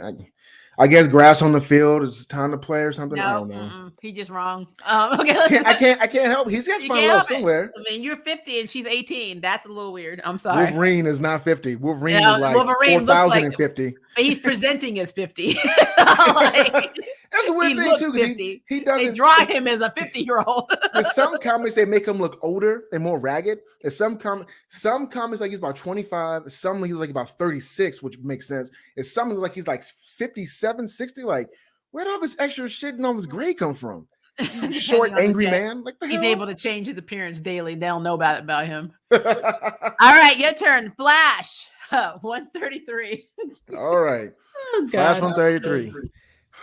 I guess grass on the field is time to play or something. No, I don't know. He's just wrong. Okay, I can't help. He's got to find love somewhere. I mean, you're 50 and she's 18. That's a little weird. I'm sorry. Wolverine is not 50. Wolverine is like 4,050. But he's presenting as 50. That's a weird thing too, because he doesn't. They draw him as a 50-year-old. In some comics, they make him look older and more ragged. In some comics, like he's about 25. Some he's like about 36, which makes sense. And some like he's like 57, 60. Like, where'd all this extra shit and all this gray come from? Short, angry man. Like he's able to change his appearance daily. They'll know about him. All right, your turn. Flash 133. All right, Flash 133.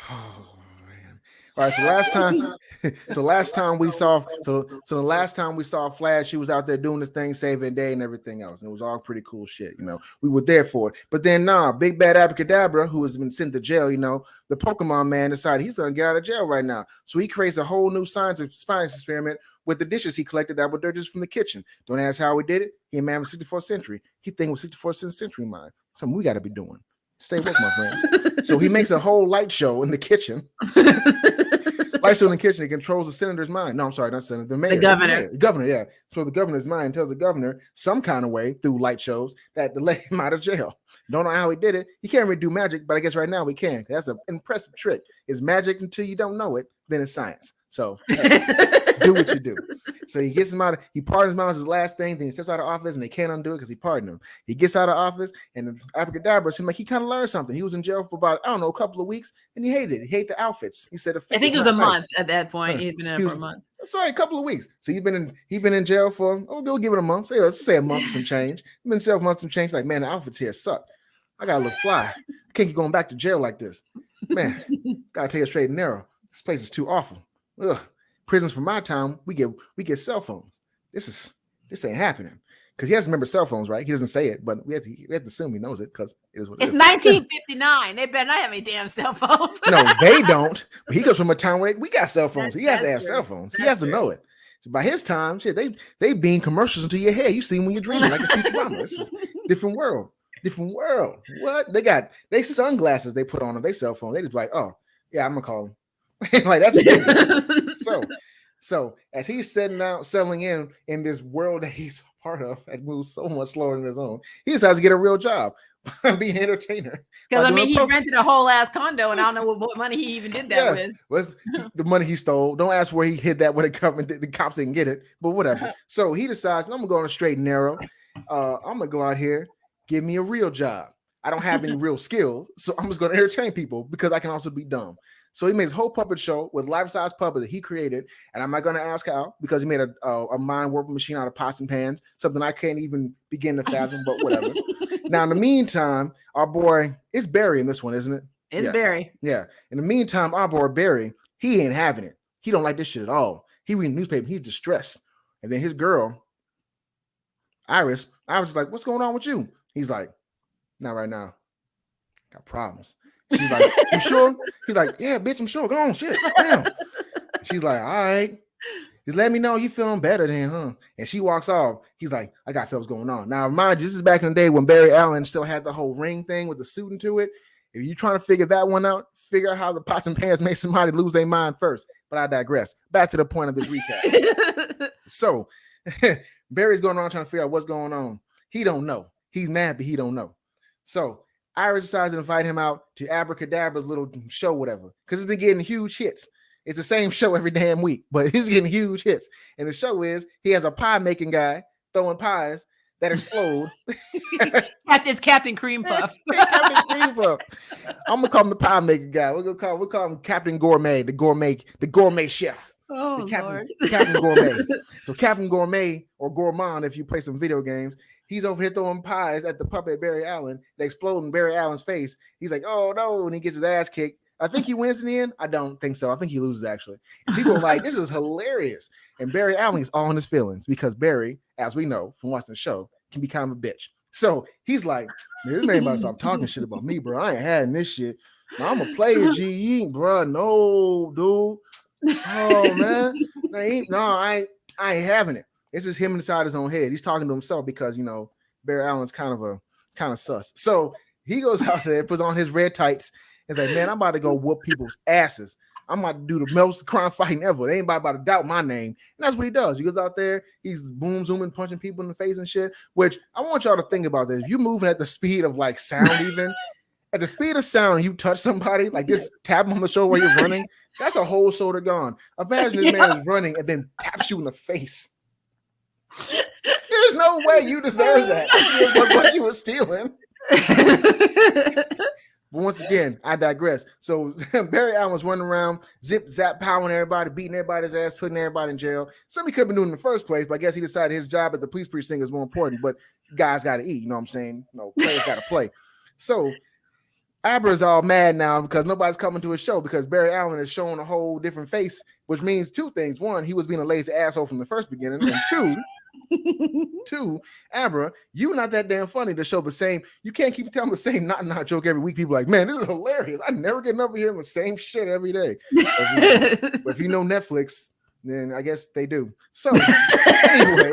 Oh man! All right, so last time we saw Flash, she was out there doing this thing, saving the day and everything else, and it was all pretty cool shit. You know, we were there for it. But then, Big Bad Abracadabra, who has been sent to jail, you know, the Pokemon man decided he's gonna get out of jail right now, so he creates a whole new science experiment with the dishes he collected that were dirties from the kitchen. Don't ask how he did it. He a man with 64th century. He think with 64th century mind. Something we got to be doing. Stay woke, my friends. So he makes a whole light show in the kitchen. Light show in the kitchen. He controls the senator's mind. No, I'm sorry, not senator. The mayor. The governor. The governor, yeah. So the governor's mind tells the governor some kind of way through light shows that to let him out of jail. Don't know how he did it. He can't really do magic, but I guess right now we can. That's an impressive trick. It's magic until you don't know it. Then it's science. So do what you do. So he gets him out. He pardons him out as his last thing. Then he steps out of office, and they can't undo it because he pardoned him. He gets out of office, and Abracadabra seemed like he kind of learned something. He was in jail for about a couple of weeks, and he hated it. He hated the outfits. He said, "I think it was a month at that point. He'd been there for a month. Sorry, a couple of weeks. So he's been in jail for. We'll give it a month. Let's say a month and some change. He's been in jail for a month and change. Like, man, the outfits here suck. I gotta look fly. I can't keep going back to jail like this. Man, gotta take it straight and narrow. This place is too awful. Ugh. Prisons from my time, we get cell phones. This ain't happening. Because he has to remember cell phones, right? He doesn't say it, but we have to assume he knows it because it is what it is. It's 1959. They better not have any damn cell phones. No, they don't. But he comes from a time where we got cell phones. He has to have cell phones. He has to know it. So by his time, shit, they beam commercials into your head. You see them when you're dreaming, like a Futurama. This is different world. Different world. What? They sunglasses they put on them. They cell phone. They just like, oh, yeah, I'm gonna call them. Like that's what they do. So as he's settling in this world that he's part of that moves so much slower than his own, he decides to get a real job, be an entertainer. Because I mean, he rented a whole ass condo, and I don't know what money he even did that with. Was the money he stole? Don't ask where he hid that when the cops didn't get it, but whatever. So he decides, I'm gonna go on a straight and narrow. I'm gonna go out here, give me a real job. I don't have any real skills, so I'm just going to entertain people because I can also be dumb. So he made his whole puppet show with life-size puppets that he created, and I'm not going to ask how because he made a mind warping machine out of pots and pans, something I can't even begin to fathom, but whatever. Now, in the meantime, our boy, it's Barry in this one, isn't it? It's Barry. Yeah. In the meantime, our boy Barry, he ain't having it. He don't like this shit at all. He reading newspaper. He's distressed. And then his girl, Iris is like, what's going on with you? He's like, not right now. Got problems. She's like, you sure? He's like, yeah, bitch, I'm sure. Go on, shit. Damn. She's like, all right. Just let me know you feeling better then, huh? And she walks off. He's like, I got to feel what's going on. Now, mind you, this is back in the day when Barry Allen still had the whole ring thing with the suit into it. If you're trying to figure that one out, figure out how the pots and pans make somebody lose their mind first. But I digress. Back to the point of this recap. So Barry's going around trying to figure out what's going on. He don't know. He's mad, but he don't know. So Iris decides to invite him out to Abracadabra's little show, whatever, because it's been getting huge hits. It's the same show every damn week, but he's getting huge hits. And the show is he has a pie making guy throwing pies that explode. It's Captain Cream Puff. Captain Cream Puff. I'm gonna call him the pie making guy. We'll call him Captain Gourmet, the gourmet chef. Oh, Captain Gourmet. So Captain Gourmet or Gourmand, if you play some video games, he's over here throwing pies at the puppet Barry Allen. They explode in Barry Allen's face. He's like, oh no, and he gets his ass kicked. I think he wins in the end. I don't think so. I think he loses actually. And people are like, this is hilarious. And Barry Allen is all in his feelings because Barry, as we know from watching the show, can be kind of a bitch. So he's like, man, this man about to stop talking shit about me, bro. I ain't having this shit. Man, I'm a player, G. Bro. No, dude. Oh man. I ain't having it. It's just him inside his own head. He's talking to himself because Barry Allen's kind of sus. So he goes out there, puts on his red tights. It's like, man, I'm about to go whoop people's asses. I'm about to do the most crime fighting ever. They ain't about to doubt my name. And that's what he does. He goes out there, he's boom zooming, punching people in the face and shit. Which I want y'all to think about this. If you're moving at the speed of like sound, even at the speed of sound, you touch somebody, like just tap them on the shoulder while you're running. That's a whole shoulder gone. Imagine this man is running and then taps you in the face. There's no way you deserve that. What you were stealing. But once again, I digress. So Barry Allen was running around, zip, zap, powering everybody, beating everybody's ass, putting everybody in jail. Something he could have been doing in the first place, but I guess he decided his job at the police precinct is more important. But guys got to eat, you know what I'm saying? Players got to play. So Abra's all mad now because nobody's coming to his show because Barry Allen is showing a whole different face, which means two things. One, he was being a lazy asshole from the first beginning. And two, Abra, you not that damn funny to show the same. You can't keep telling the same not joke every week. People are like, man, this is hilarious. I never get over here the same shit every day. But if you know Netflix, then I guess they do. So anyway.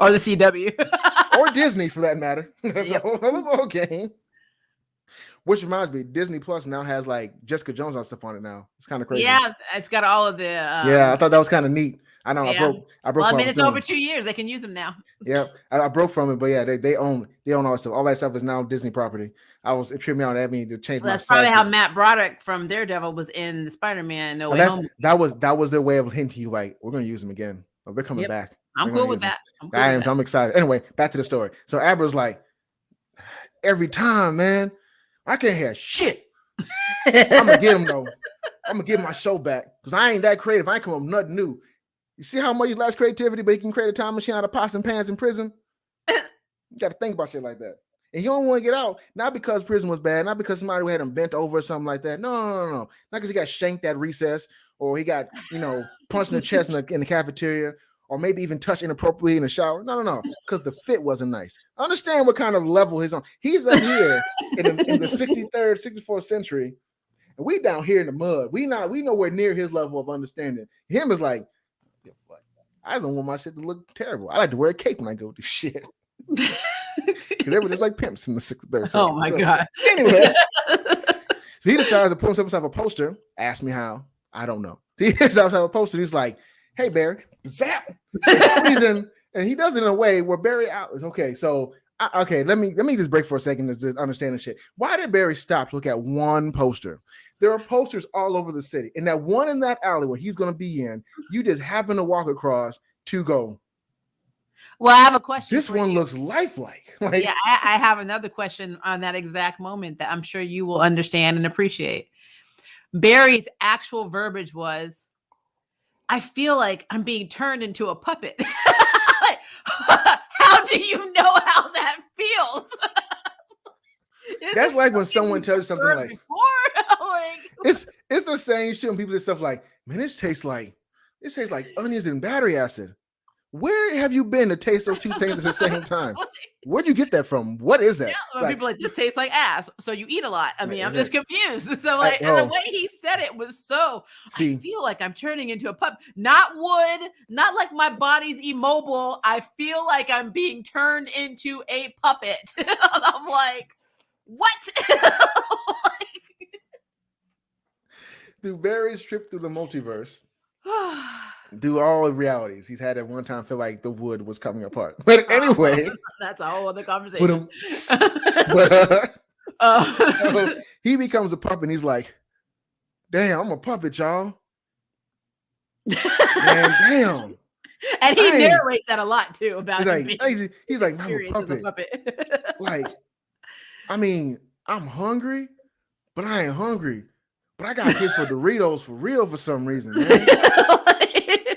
Or the CW. Or Disney for that matter. That's a whole other ball game. Which reminds me, Disney Plus now has like Jessica Jones on stuff on it now. It's kind of crazy. Yeah, it's got all of the. I thought that was kind of neat. I know. Yeah. I broke. Well, I mean, it's over 2 years. They can use them now. Yeah, I broke from it, but yeah, they own all that stuff. All that stuff is now Disney property. It tripped me out at me to change. Well, that's probably how Matt Broderick from Daredevil was in the Spider-Man. No Way Home. That was their way of hinting you like we're going to use them again. They're coming back. I'm cool with that. I'm excited. Anyway, back to the story. So Abra's like, every time, man, I can't hear shit. I'm gonna get him though. I'm gonna give my show back because I ain't that creative. I ain't come up with nothing new. You see how much you lacks creativity, but you can create a time machine out of pots and pans in prison? You got to think about shit like that. And you don't want to get out, not because prison was bad, not because somebody had him bent over or something like that. No. Not because he got shanked at recess or he got, punched in the chest in the cafeteria or maybe even touched inappropriately in the shower. No. Because the fit wasn't nice. Understand what kind of level he's on. He's up here in the 63rd, 64th century, and we down here in the mud. We nowhere near his level of understanding. Him is like, I don't want my shit to look terrible. I like to wear a cape when I go do shit. Because everybody's like pimps in the 63rd. Oh my God. Anyway, so he decides to put himself up a poster. Ask me how. I don't know. He decides to have a poster. He's like, hey, Barry, zap. For some reason, and he does it in a way where Barry out is okay. So, let me just break for a second to understand this shit. Why did Barry stop to look at one poster? There are posters all over the city. And that one in that alley where he's going to be in, you just happen to walk across to go. Well, I have a question. This one looks lifelike. Like, yeah, I have another question on that exact moment that I'm sure you will understand and appreciate. Barry's actual verbiage was, I feel like I'm being turned into a puppet. Like, how do you know how that feels? That's like when someone tells you something like, it's the same shit when people say stuff like, man, this tastes like onions and battery acid. Where have you been to taste those two things at the same time? Where'd you get that from? What is that? Yeah, when people like, this tastes like ass, so you eat a lot. I mean, I'm just confused. So like, and the way he said it was so, I feel like I'm turning into a pup. Not wood, not like my body's immobile. I feel like I'm being turned into a puppet. I'm like, what? Through Barry's trip through the multiverse, do all realities, he's had at one time feel like the wood was coming apart. But anyway, that's a whole other conversation. So he becomes a puppet and he's like, damn, I'm a puppet, y'all. Man, damn. And he narrates that a lot too about he's like, I'm a puppet. Like, I mean, I'm hungry, but I ain't hungry. But I got kids for Doritos for real for some reason, man.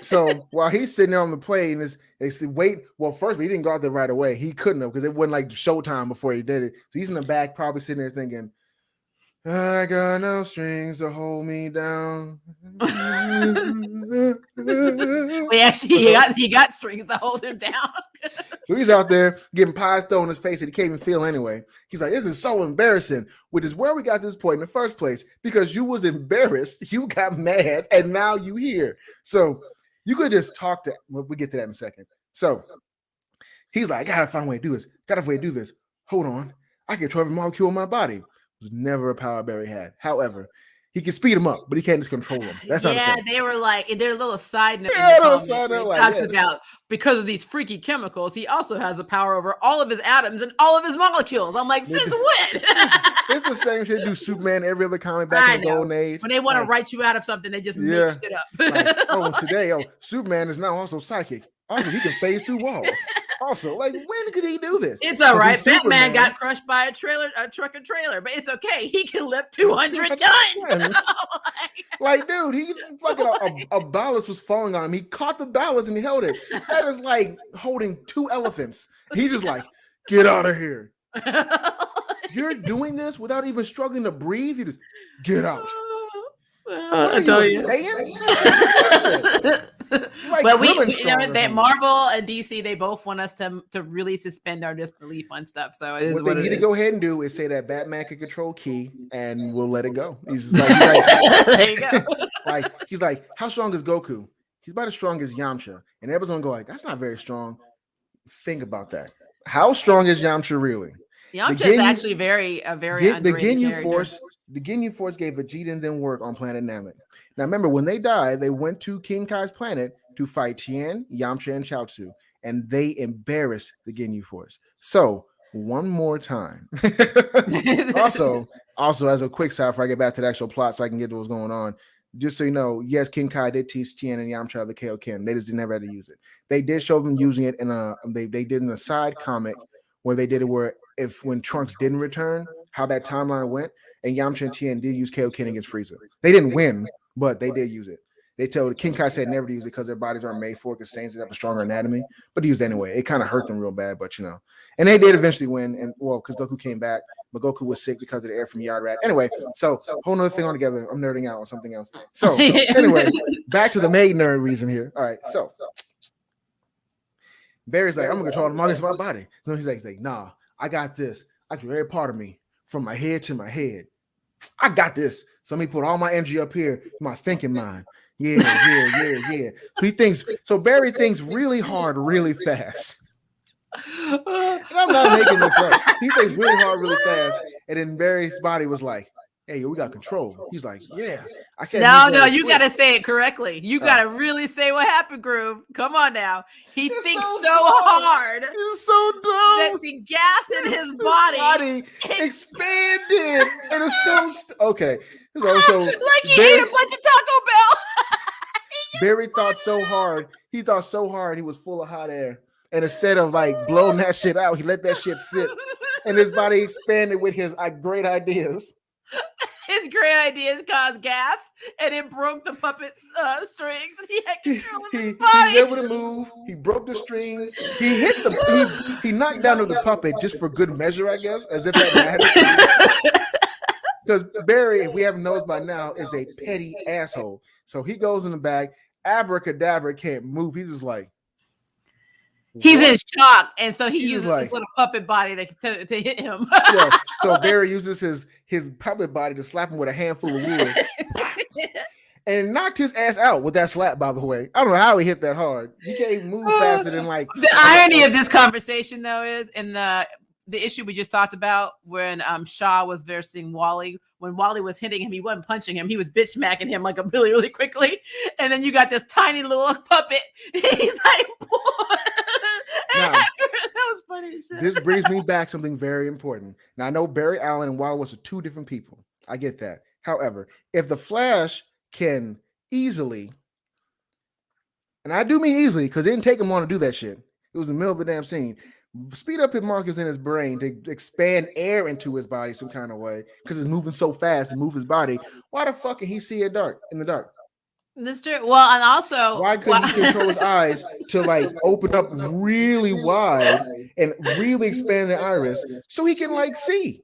So while he's sitting there on the plane, they say, wait. Well, first, he didn't go out there right away. He couldn't have because it wasn't like showtime before he did it. So he's in the back, probably sitting there thinking, I got no strings to hold me down. He got strings to hold him down. So he's out there getting pies thrown in his face that he can't even feel anyway. He's like, this is so embarrassing, which is where we got to this point in the first place, because you was embarrassed, you got mad, and now you here. So you could just talk to, we'll get to that in a second. So he's like, I gotta find a way to do this. Gotta find a way to do this. Hold on. I can control every molecule in my body. It was never a power Barry had. However, he can speed him up, but he can't just control him. That's not the thing. They were like, their little side note. Talks about because of these freaky chemicals, he also has the power over all of his atoms and all of his molecules. I'm like, since when? It's the same shit do Superman every other comic back in the golden age. When they want to write you out of something, they just make shit up. Today, Superman is now also psychic. Also, he can phase through walls. Also, like, when could he do this? It's all right. Batman got crushed by a truck and trailer, but it's okay. He can lift 200 tons. Like, dude, he fucking a ballast was falling on him. He caught the ballast and he held it. That is like holding 2 elephants. He's just like, get out of here. You're doing this without even struggling to breathe. You just get out. What are you saying? Well, that Marvel and DC, they both want us to really suspend our disbelief on stuff. So what they need to go ahead and do is say that Batman can control Ki, and we'll let it go. He's just like there you go. Like, he's like, how strong is Goku? He's about as strong as Yamcha, and everyone's gonna go like, that's not very strong. Think about that. How strong is Yamcha really? Yamcha is actually very the Ginyu Force. The Ginyu Force gave Vegeta them work on planet Namek. Now remember, when they died, they went to King Kai's planet to fight Tien, Yamcha, and Chaozu, and they embarrassed the Ginyu Force. So one more time. also, as a quick side, before I get back to the actual plot, so I can get to what's going on. Just so you know, yes, King Kai did teach Tien and Yamcha the Kaioken. They just never had to use it. They did show them using it in they did in a side comic where they did it where when Trunks didn't return, how that timeline went, and Yamcha and Tien did use Kaioken against Frieza. They didn't win, but they did use it. They told King Kai said never to use it because their bodies aren't made for it, because Saiyans have a stronger anatomy, but he used it anyway. It kind of hurt them real bad, but you know. And they did eventually win, and well, because Goku came back, but Goku was sick because of the air from Yardrat. Anyway, so whole nother thing altogether. I'm nerding out on something else. So anyway, back to the main nerd reason here. All right, so Barry's like, I'm gonna control the monkeys in my body. So he's like, nah, I got this. I can every part of me from my head to my head. I got this. So let me put all my energy up here, my thinking mind. Yeah. So Barry thinks really hard, really fast. And I'm not making this up. He thinks really hard, really fast. And then Barry's body was like, hey, we got control. He's like, yeah. I can't. No, you got to say it correctly. You got to really say what happened, Groove. Come on now. He thinks so hard. It's so dumb. That the gas in his body expanded. And it's so okay. So like he ate a bunch of Taco Bell. Barry thought so hard. He thought so hard he was full of hot air. And instead of like blowing that shit out, he let that shit sit. And his body expanded with his great ideas. His great ideas caused gas, and it broke the puppet's strings. And he had control of his body. He was able to move. He broke the strings. He hit he knocked down the puppet just for good measure, I guess, as if that mattered. Because Barry, if we haven't noticed by now, is a petty asshole. So he goes in the back. Abracadabra can't move. He's just like, he's in shock, and so he uses like, his little puppet body to hit him. Yeah, so Barry uses his puppet body to slap him with a handful of wood, and knocked his ass out with that slap. By the way, I don't know how he hit that hard. He can't move faster than like. The irony of this conversation, though, is in the issue we just talked about when Shaw was versing Wally. When Wally was hitting him, he wasn't punching him. He was bitch smacking him like really, really quickly. And then you got this tiny little puppet. He's like, now, that was funny as shit. This brings me back to something very important. Now, I know Barry Allen and Wally West are two different people. I get that. However, if the Flash can easily, and I do mean easily because it didn't take him long to do that shit. It was in the middle of the damn scene. Speed up the markers in his brain to expand air into his body some kind of way because it's moving so fast and move his body. Why the fuck can he see it in the dark? Well, and also, why couldn't he control his eyes to like open up really wide and really expand the iris so he can like see?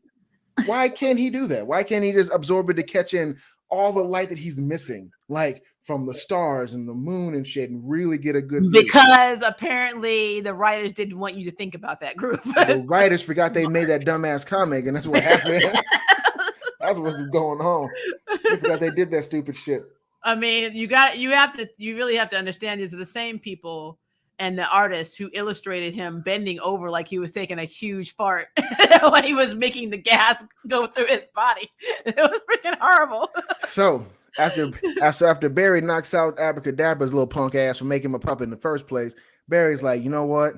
Why can't he do that? Why can't he just absorb it to catch in all the light that he's missing, like from the stars and the moon and shit, and really get a good view? Because apparently the writers didn't want you to think about that group. The writers forgot they made that dumbass comic, and that's what happened. That's what's going on. They forgot they did that stupid shit. I mean, you really have to understand these are the same people and the artist who illustrated him bending over like he was taking a huge fart when he was making the gas go through his body. It was freaking horrible. So after Barry knocks out Abracadabra's little punk ass for making him a puppet in the first place, Barry's like, you know what?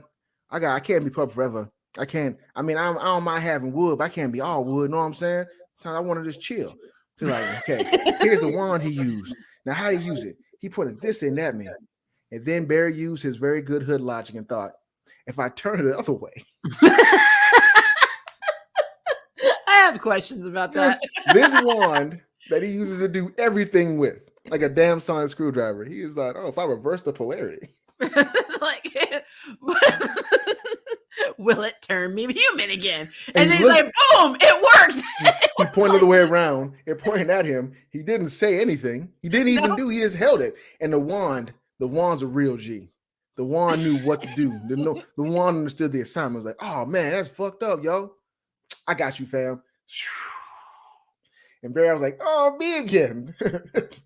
I can't be puppet forever. I can't. I mean, I don't mind having wood, but I can't be all wood. Know what I'm saying? I want to just chill. So like, okay, here's the wand he used. Now, how do you use it? He put this in that man. And then Barry used his very good hood logic and thought, if I turn it the other way. I have questions about that. This wand that he uses to do everything with, like a damn sonic screwdriver. He is like, oh, if I reverse the polarity. Like, will it turn me human again? And then he's like, boom, it worked. He pointed the way around. It pointed at him. He didn't say anything. He didn't even he just held it. And the wand's a real G. The wand knew what to do. The wand understood the assignment. It was like, oh man, that's fucked up, yo. I got you, fam. And Barry was like, oh, me again.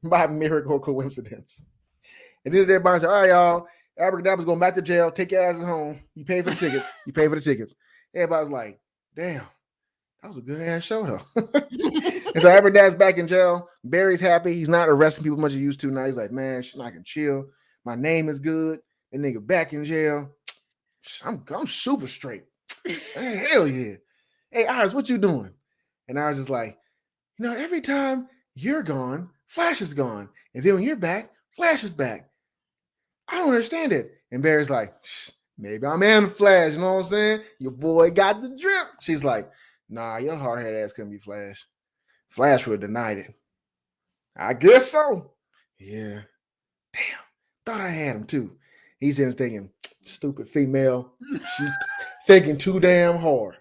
By miracle coincidence. And then everybody said, all right, y'all. Abracadabra's going back to jail. Take your asses home. You pay for the tickets. Everybody was like, damn, that was a good ass show, though. And so Abracadabra's back in jail. Barry's happy. He's not arresting people much as he used to now. He's like, man, I can chill. My name is good. That nigga back in jail. I'm super straight. Hell yeah. Hey, Iris, what you doing? And I was just like, every time you're gone, Flash is gone. And then when you're back, Flash is back. I don't understand it. And Barry's like, maybe I'm in Flash. You know what I'm saying? Your boy got the drip. She's like, nah, your hard-head ass couldn't be Flash. Flash would have denied it. I guess so. Yeah. Damn. Thought I had him too. He's in thinking, stupid female. She thinking too damn hard.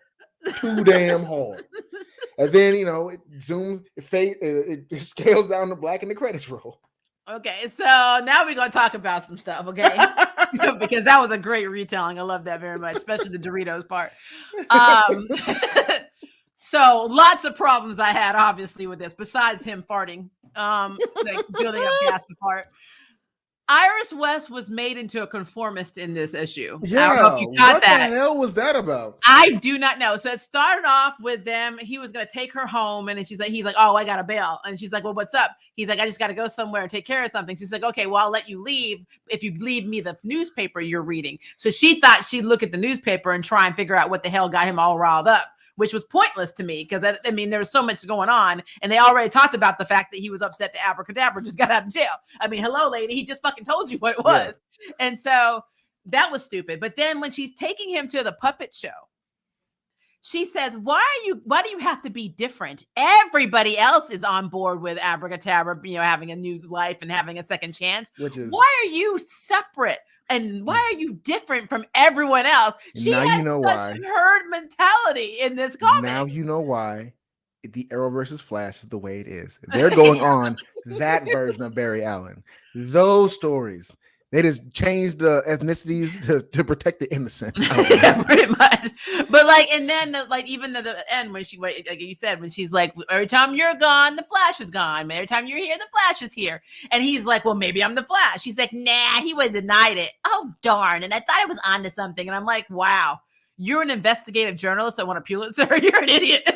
And then, it zooms, it scales down to black and the credits roll. Okay, so now we're going to talk about some stuff, okay? Because that was a great retelling. I love that very much, especially the Doritos part. So lots of problems I had, obviously, with this, besides him farting, like building up gas to fart. Iris West was made into a conformist in this issue. Yeah, what the hell was that about? I do not know. So it started off with them. He was going to take her home, and then he's like, oh, I got to bail. And she's like, well, what's up? He's like, I just got to go somewhere and take care of something. She's like, okay, well, I'll let you leave if you leave me the newspaper you're reading. So she thought she'd look at the newspaper and try and figure out what the hell got him all riled up, which was pointless to me because, I mean, there was so much going on. And they already talked about the fact that he was upset that Abracadabra just got out of jail. I mean, hello, lady. He just fucking told you what it was. Yeah. And so That was stupid. But then when she's taking him to the puppet show, she says, why do you have to be different? Everybody else is on board with Abracadabra, having a new life and having a second chance. Why are you separate? And why are you different from everyone else? She has such a herd mentality in this comic. Now you know why the Arrow versus Flash is the way it is. They're going on that version of Barry Allen. Those stories. They just changed the ethnicities to protect the innocent. Yeah, pretty much. But and then even at the end when she, like you said, when she's like, every time you're gone, the Flash is gone. Every time you're here, the Flash is here. And he's like, well, maybe I'm the Flash. She's like, nah, he would have denied it. Oh, darn. And I thought I was onto something. And I'm like, wow, you're an investigative journalist. I want a Pulitzer. You're an idiot.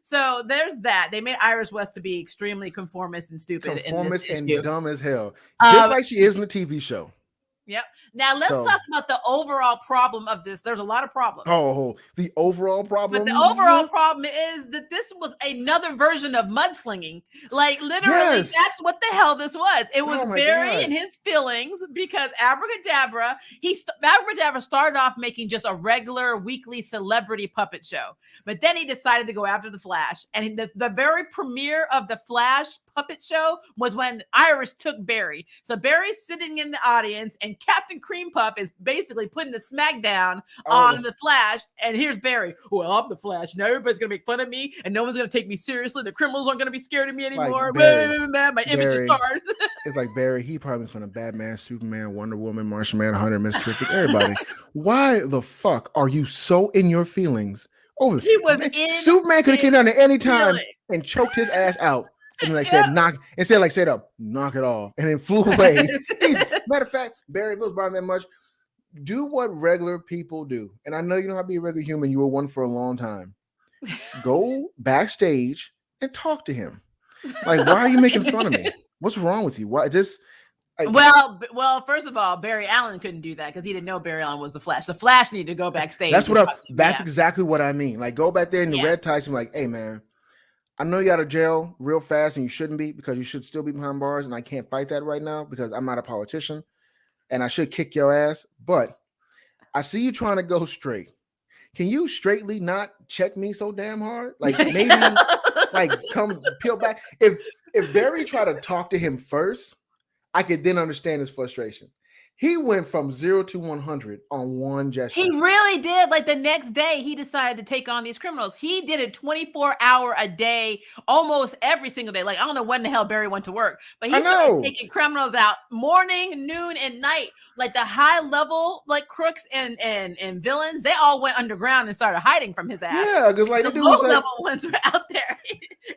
So there's that. They made Iris West to be extremely conformist and stupid. Conformist and dumb as hell. Just like she is in the TV show. Yep. Now let's talk about the overall problem of this. There's a lot of problems. Oh, the overall problem. But the overall problem is that this was another version of mudslinging. Literally, that's what the hell this was. It was Barry and his feelings because Abracadabra started off making just a regular weekly celebrity puppet show. But then he decided to go after the Flash. And the very premiere of the Flash puppet show was when Iris took Barry. So Barry's sitting in the audience and Captain Cream Puff is basically putting the smack down on the Flash. And here's Barry. Well, I'm the Flash. Now everybody's going to make fun of me and no one's going to take me seriously. The criminals aren't going to be scared of me anymore. My image is starred. It's like Barry. He probably from the Batman, Superman, Wonder Woman, Martian Manhunter, Miss Terrific, everybody. Why the fuck are you so in your feelings? Over he was Superman could have came down at any time and choked his ass out. And then said, knock it off, and then flew away. Matter of fact, Barry Bill's bothering that much. Do what regular people do. And I know you know how to be a regular human. You were one for a long time. Go backstage and talk to him. Why are you making fun of me? What's wrong with you? Why this? Well, first of all, Barry Allen couldn't do that because he didn't know Barry Allen was the Flash. The Flash needed to go backstage. That's exactly what I mean. Go back there in the red tights and hey man, I know you're out of jail real fast and you shouldn't be because you should still be behind bars and I can't fight that right now because I'm not a politician and I should kick your ass. But I see you trying to go straight. Can you straightly not check me so damn hard? Maybe come peel back. If Barry tried to talk to him first, I could then understand his frustration. He went from 0 to 100 on one gesture. He really did. The next day, he decided to take on these criminals. He did it 24-hour a day, almost every single day. I don't know when the hell Barry went to work, but he started taking criminals out morning, noon, and night. The high level, crooks and villains, they all went underground and started hiding from his ass. Yeah, because the low level ones were out there.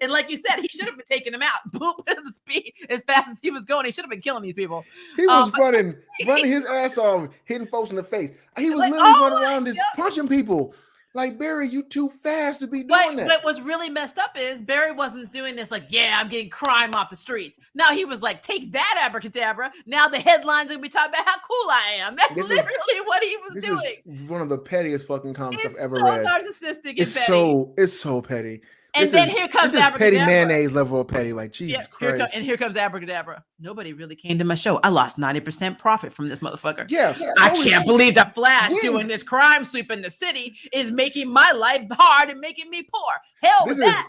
And like you said, he should have been taking them out. Boop, at the speed as fast as he was going. He should have been killing these people. He was running his ass off, hitting folks in the face. He was literally running around just punching people. Barry, you too fast to be doing that. But what's really messed up is Barry wasn't doing this I'm getting crime off the streets. Now he was take that Abracadabra. Now the headlines are going to be talking about how cool I am. That's literally what he was doing. This is one of the pettiest fucking comics I've ever read. Narcissistic. It's so petty. Here comes Abracadabra. Petty mayonnaise level of petty. Jesus Christ. Here comes Abracadabra. Nobody really came to my show. I lost 90% profit from this motherfucker. Yeah. I can't believe the Flash doing this crime sweep in the city is making my life hard and making me poor. Hell with that.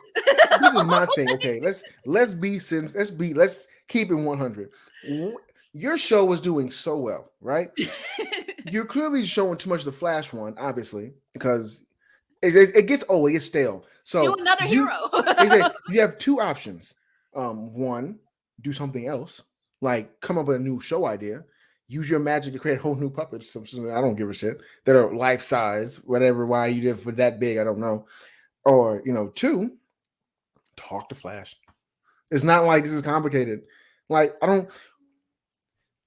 This is my thing. Okay, let's keep it 100. Your show was doing so well, right? You're clearly showing too much of the Flash one, obviously, because it gets old, it gets stale. So do another hero. You have two options. One, do something else, come up with a new show idea. Use your magic to create a whole new puppets. I don't give a shit. That are life size, whatever. Why you did for that big, I don't know. Or two, talk to Flash. It's not this is complicated. I don't.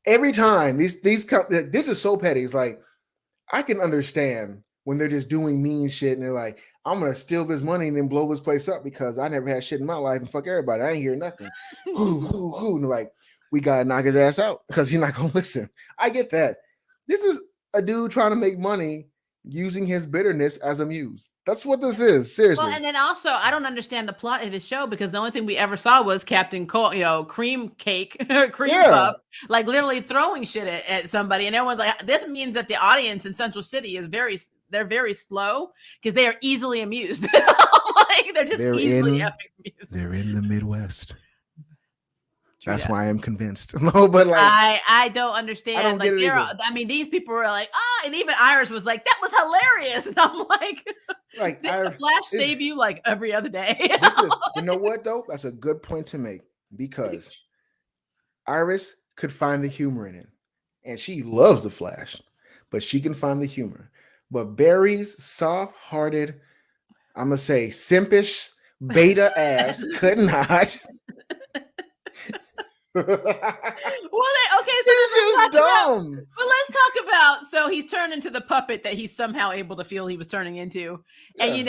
Every time this is so petty. It's I can understand when they're just doing mean shit and they're I'm gonna steal this money and then blow this place up because I never had shit in my life and fuck everybody. I ain't hear nothing. And we gotta knock his ass out because you're not gonna listen. I get that. This is a dude trying to make money using his bitterness as a muse. That's what this is. Seriously. Well, and then also, I don't understand the plot of his show because the only thing we ever saw was Captain Cole, cream cake, cream puff, like literally throwing shit at somebody. And everyone's like, this means that the audience in Central City is they're very slow because they are easily amused. Like they're easily amused. They're in the Midwest. That's why I'm convinced. No, but like I don't understand. I don't get it either. I mean, these people were like, and even Iris was like, that was hilarious. And I'm like did the Flash save you like every other day? You know what though? That's a good point to make because Iris could find the humor in it. And she loves the Flash, but she can find the humor. But Barry's soft-hearted, I'm gonna say simpish beta ass could not. Well, okay, so it's just dumb. But let's talk about. So he's turned into the puppet that he's somehow able to feel he was turning into, and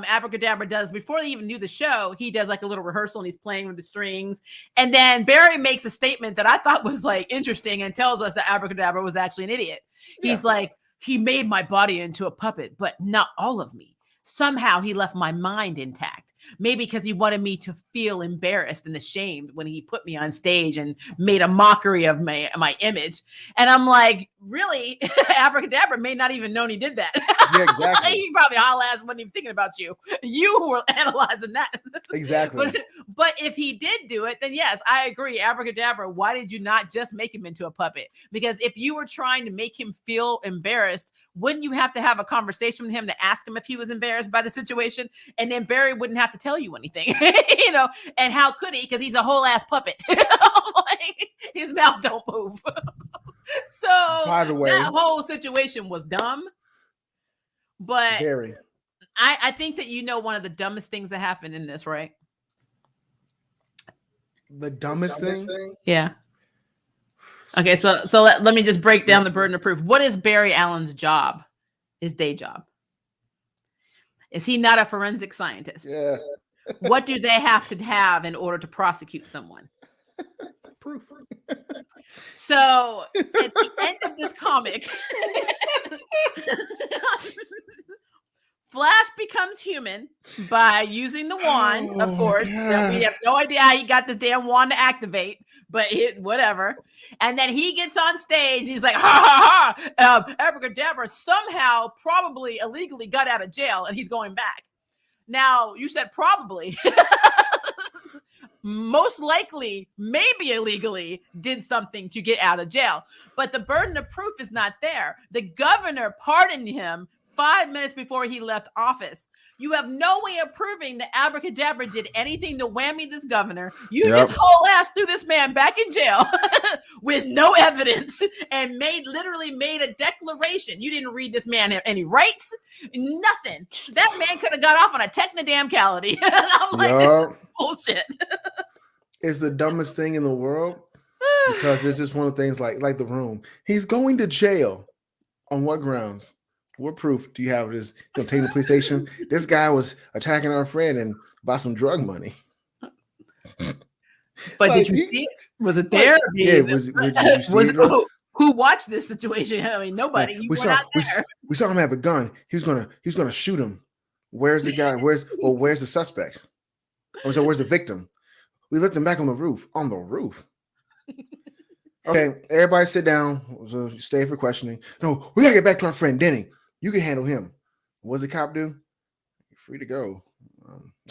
Abracadabra does before they even knew the show. He does like a little rehearsal and he's playing with the strings, and then Barry makes a statement that I thought was like interesting and tells us that Abracadabra was actually an idiot. He's like, he made my body into a puppet, but not all of me. Somehow he left my mind intact. Maybe because he wanted me to feel embarrassed and ashamed when he put me on stage and made a mockery of my image. And I'm like, really? Abracadabra may not even known he did that. Yeah, exactly. He probably all ass wasn't even thinking about you. You were analyzing that. Exactly. But if he did do it, then yes, I agree. Abracadabra, why did you not just make him into a puppet? Because if you were trying to make him feel embarrassed, wouldn't you have to have a conversation with him to ask him if he was embarrassed by the situation? And then Barry wouldn't have to tell you anything, and how could he? Because he's a whole ass puppet. Like, his mouth don't move. So by the way, that whole situation was dumb. But Barry, I think that one of the dumbest things that happened in this, right? The dumbest thing? Yeah. Okay, so let me just break down the burden of proof. What is Barry Allen's job? His day job? Is he not a forensic scientist? Yeah. What do they have to have in order to prosecute someone? Proof. So at the end of this comic, Flash becomes human by using the wand, of course. We have no idea how he got this damn wand to activate, but whatever. And then he gets on stage and he's like, ha ha ha, Abracadabra somehow probably illegally got out of jail and he's going back. Now, you said probably. Most likely, maybe illegally, did something to get out of jail. But the burden of proof is not there. The governor pardoned him 5 minutes before he left office. You have no way of proving that Abracadabra did anything to whammy this governor. You just whole ass threw this man back in jail with no evidence and literally made a declaration. You didn't read this man any rights, nothing. That man could have got off on a technodamcality. And I'm like, bullshit. It's the dumbest thing in the world because it's just one of the things like The Room. He's going to jail. On what grounds? What proof do you have of this? Taking the police station. This guy was attacking our friend and bought some drug money. But did you see it? Was it there? Yeah, did you see it? Who watched this situation? I mean, nobody. We saw him have a gun. He was gonna shoot him. Where's the guy? Where's the suspect? So where's the victim? We left him back on the roof. On the roof. Okay, everybody sit down. So stay for questioning. No, we gotta get back to our friend Denny. You can handle him. What does the cop do? You're free to go.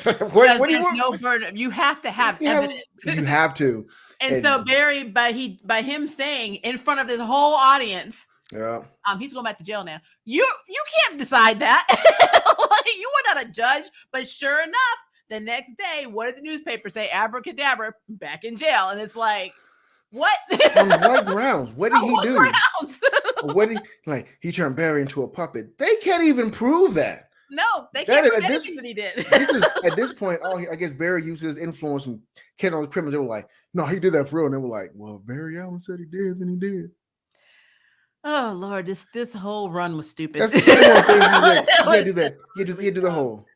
What do you want? No burden. You have to have evidence. You have to. And so Barry, by him saying in front of this whole audience, he's going back to jail now. You can't decide that. You were not a judge. But sure enough, the next day, what did the newspaper say? Abracadabra back in jail, and it's like. What? On what grounds? What did he do? What did he turned Barry into a puppet? They can't even prove that. No, they can't prove anything that he did. This is at this point, I guess Barry used his influence from killing all the criminals. They were like, no, he did that for real. And they were like, well, Barry Allen said he did, then he did. Oh Lord, this whole run was stupid. That's one thing you do that. You do the whole.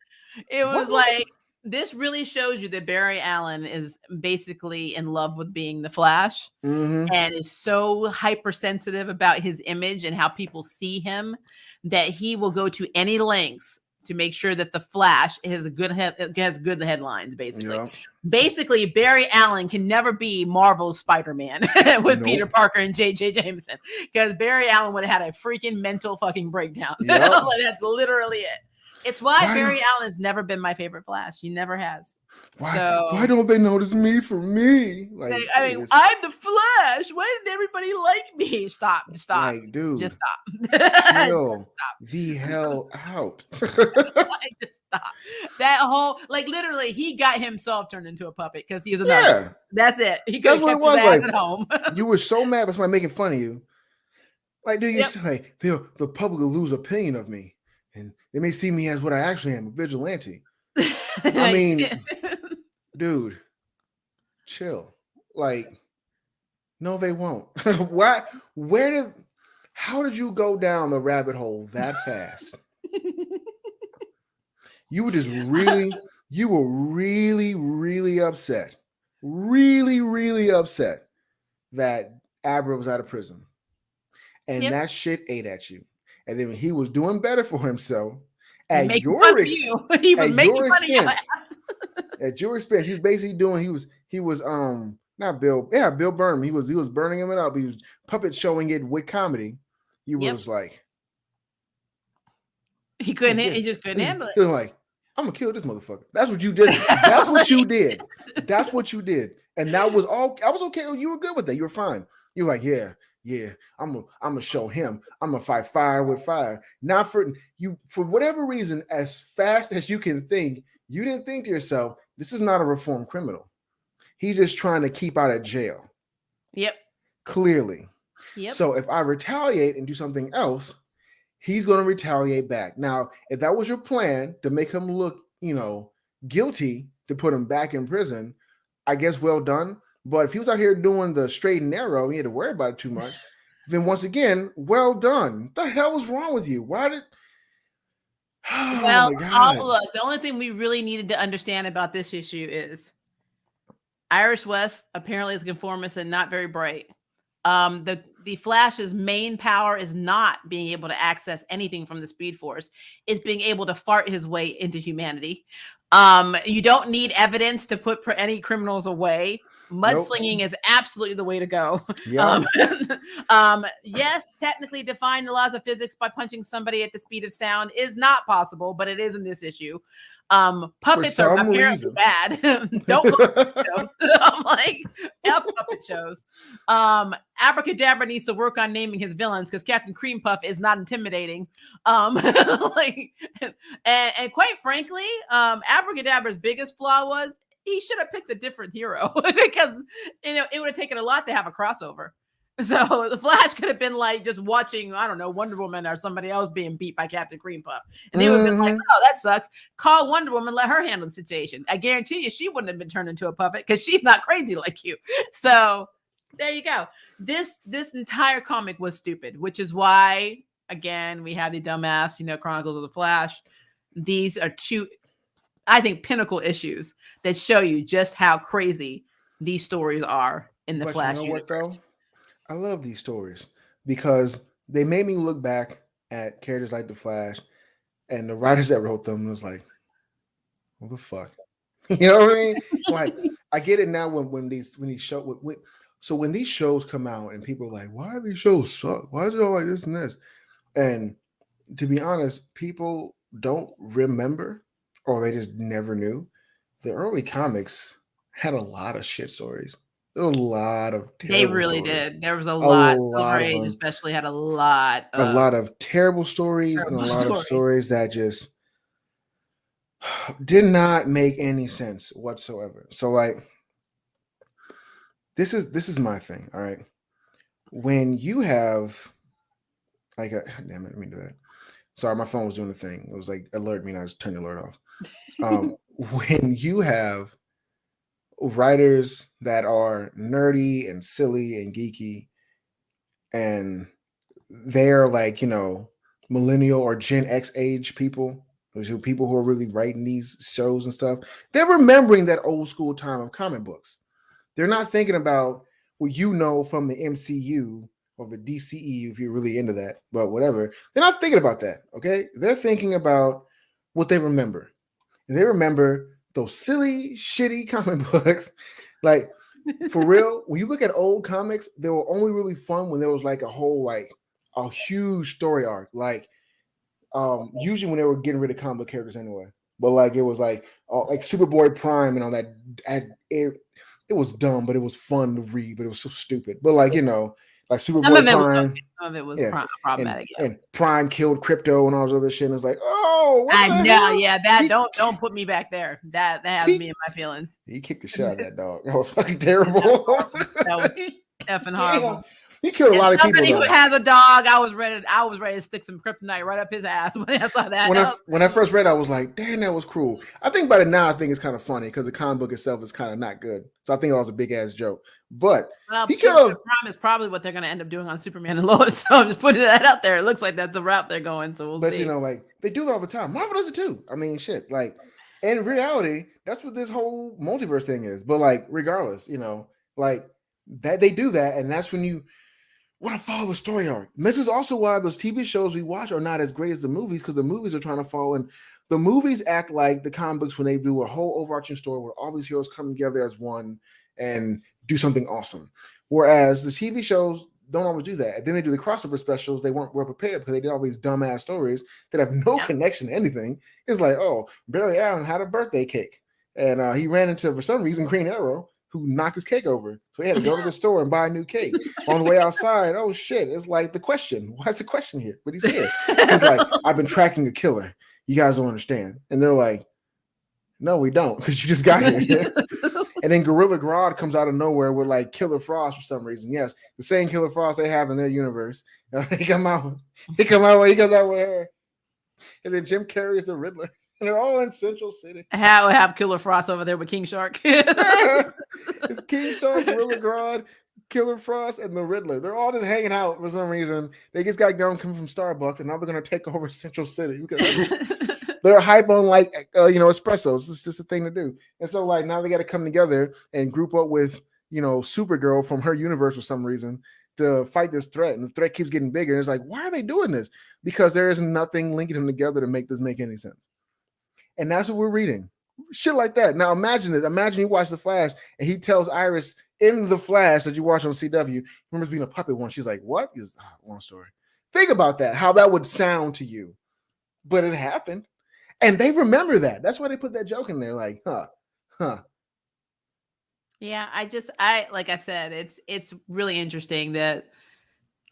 It was like this really shows you that Barry Allen is basically in love with being the Flash, and is so hypersensitive about his image and how people see him that he will go to any lengths to make sure that the Flash has good headlines. Basically, Barry Allen can never be Marvel's Spider-Man with Peter Parker and J.J. Jameson, because Barry Allen would have had a freaking mental fucking breakdown. That's literally it. It's why Barry Allen has never been my favorite Flash. He never has. Why don't they notice me for me? Like, I mean, I'm the Flash. Why didn't everybody like me? Stop. Like, dude, just stop. Chill the hell out. Just stop. That whole, like, literally, he got himself turned into a puppet because he was another. That's it. He could have kept his ass at home. You were so mad by somebody making fun of you. Like, dude, you say the public will lose opinion of me, and they may see me as what I actually am, a vigilante. I mean, dude, chill. Like, no, they won't. Why? How did you go down the rabbit hole that fast? You were really upset. Really upset that Abra was out of prison. And that shit ate at you. And then when he was doing better for himself, at your expense, he was basically doing, he was not Bill Burnham. He was burning him up. He was puppet showing it with comedy. You was like, he just couldn't handle it. He was like, I'm gonna kill this motherfucker. That's what you did. That's what you did. That's what you did. And that was all. I was okay. You were good with that. You were fine. You were like, yeah. I'm gonna show him. I'm gonna fight fire with fire. Not for you, for whatever reason, as fast as you can think, you didn't think to yourself, this is not a reformed criminal. He's just trying to keep out of jail. Yep. Clearly. Yep. So if I retaliate and do something else, he's going to retaliate back. Now, if that was your plan to make him look, guilty, to put him back in prison, I guess well done. But if he was out here doing the straight and narrow, and he had to worry about it too much, then once again, well done. What the hell was wrong with you? Why did... Look, the only thing we really needed to understand about this issue is Iris West apparently is a conformist and not very bright. The Flash's main power is not being able to access anything from the Speed Force. It's being able to fart his way into humanity. You don't need evidence to put any criminals away. Mudslinging is absolutely the way to go. Yeah. Yes, technically defying the laws of physics by punching somebody at the speed of sound is not possible, but it is in this issue. Puppets are apparently bad. Don't go to shows. I'm like, F puppet shows. Abracadabra needs to work on naming his villains because Captain Cream Puff is not intimidating. And quite frankly, Abracadabra's biggest flaw was he should have picked a different hero because it would have taken a lot to have a crossover. So the Flash could have been like just watching, I don't know, Wonder Woman or somebody else being beat by Captain Cream Puff. And they would have been like, oh, that sucks. Call Wonder Woman, let her handle the situation. I guarantee you she wouldn't have been turned into a puppet because she's not crazy like you. So there you go. This entire comic was stupid, which is why, again, we have the dumbass, Chronicles of the Flash. These are two, I think, pinnacle issues that show you just how crazy these stories are in the Flash universe. What, though? I love these stories because they made me look back at characters like the Flash and the writers that wrote them was like, what the fuck? You know what I mean? Like, I get it now when these shows, so when these shows come out and people are like, why do these shows suck? Why is it all like this and this? And to be honest, people don't remember, or they just never knew. The early comics had a lot of shit stories. A lot of terrible They really stories. Did. There was a lot. Silver Age especially had a lot of terrible stories and a lot of stories that just did not make any sense whatsoever. So like this is my thing, all right? When you have like damn it, let me do that. Sorry, my phone was doing the thing. It was like alert me and I just turned the alert off. When you have writers that are nerdy and silly and geeky and they're like millennial or Gen X age people, those people who are really writing these shows and stuff, they're remembering that old school time of comic books. They're not thinking about what you know from the MCU or the DCEU if you're really into that, but whatever. They're not thinking about that, okay? They're thinking about what they remember. And they remember those silly, shitty comic books. Like, for real, when you look at old comics, they were only really fun when there was like a whole, like, a huge story arc. Like, usually when they were getting rid of comic book characters anyway. But like it was like Superboy Prime and all that. It was dumb, but it was fun to read. But it was so stupid. But like like Superboy Prime. Some of it was problematic. And Prime killed Crypto and all this other shit. And it's like, oh, I know, yeah. That don't put me back there. That has me in my feelings. He kicked the shit out of that dog. That was fucking terrible. That was effing horrible. He killed a lot of people. Somebody who has a dog, I was ready to stick some kryptonite right up his ass when I saw that. When I first read it, I was like, damn, that was cruel. I think about it now, I think it's kind of funny because the comic book itself is kind of not good. So I think it was a big ass joke. But he killed Prime is probably what they're gonna end up doing on Superman and Lois. So I'm just putting that out there. It looks like that's the route they're going. So we'll see. But like they do it all the time. Marvel does it too. I mean, shit. Like in reality, that's what this whole multiverse thing is. But like, regardless, like that they do that, and that's when you want to follow the story arc. And this is also why those TV shows we watch are not as great as the movies, because the movies are trying to follow, and the movies act like the comic books when they do a whole overarching story where all these heroes come together as one and do something awesome. Whereas the TV shows don't always do that. And then they do the crossover specials. They weren't well prepared because they did all these dumbass stories that have no connection to anything. It's like, oh, Barry Allen had a birthday cake, and he ran into, for some reason, Green Arrow, who knocked his cake over. So he had to go to the store and buy a new cake. On the way outside, oh shit, it's like the question. Why's the question here? But he's here. He's like, I've been tracking a killer. You guys don't understand. And they're like, no, we don't, because you just got here. And then Gorilla Grodd comes out of nowhere with like Killer Frost for some reason. Yes, the same Killer Frost they have in their universe. He comes out with her. And then Jim Carrey is the Riddler. And they're all in Central City. Have Killer Frost over there with King Shark. It's King Shark, Gorilla Grodd, Killer Frost, and the Riddler. They're all just hanging out for some reason. They just got done coming from Starbucks, and now they're going to take over Central City because they're hype on like espressos. It's just a thing to do. And so like now they got to come together and group up with Supergirl from her universe for some reason to fight this threat. And the threat keeps getting bigger. And it's like, why are they doing this? Because there is nothing linking them together to make this make any sense. And that's what we're reading. Shit like that. Now imagine this. Imagine you watch The Flash and he tells Iris in The Flash that you watch on CW, remembers being a puppet once. She's like, what? He's long story. Think about that, how that would sound to you. But it happened. And they remember that. That's why they put that joke in there. Like, huh. Yeah, like I said, it's really interesting that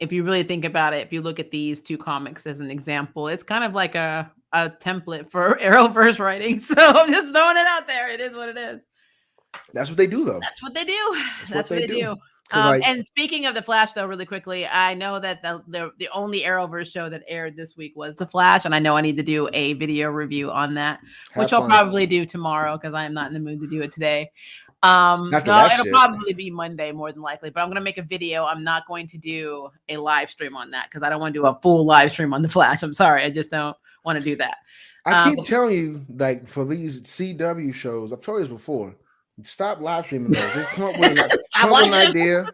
if you really think about it, if you look at these two comics as an example, it's kind of like a template for Arrowverse writing. So I'm just throwing it out there. It is what it is. That's what they do, though. That's what they do. That's what they do. And speaking of The Flash, though, really quickly, I know that the only Arrowverse show that aired this week was The Flash, and I know I need to do a video review on that, which I'll probably do tomorrow because I am not in the mood to do it today. It'll probably be Monday more than likely, but I'm going to make a video. I'm not going to do a live stream on that because I don't want to do a full live stream on The Flash. I'm sorry. I just don't want to do that. I keep telling you, like, for these CW shows, I've told you this before, stop live streaming those. Just come up with an idea.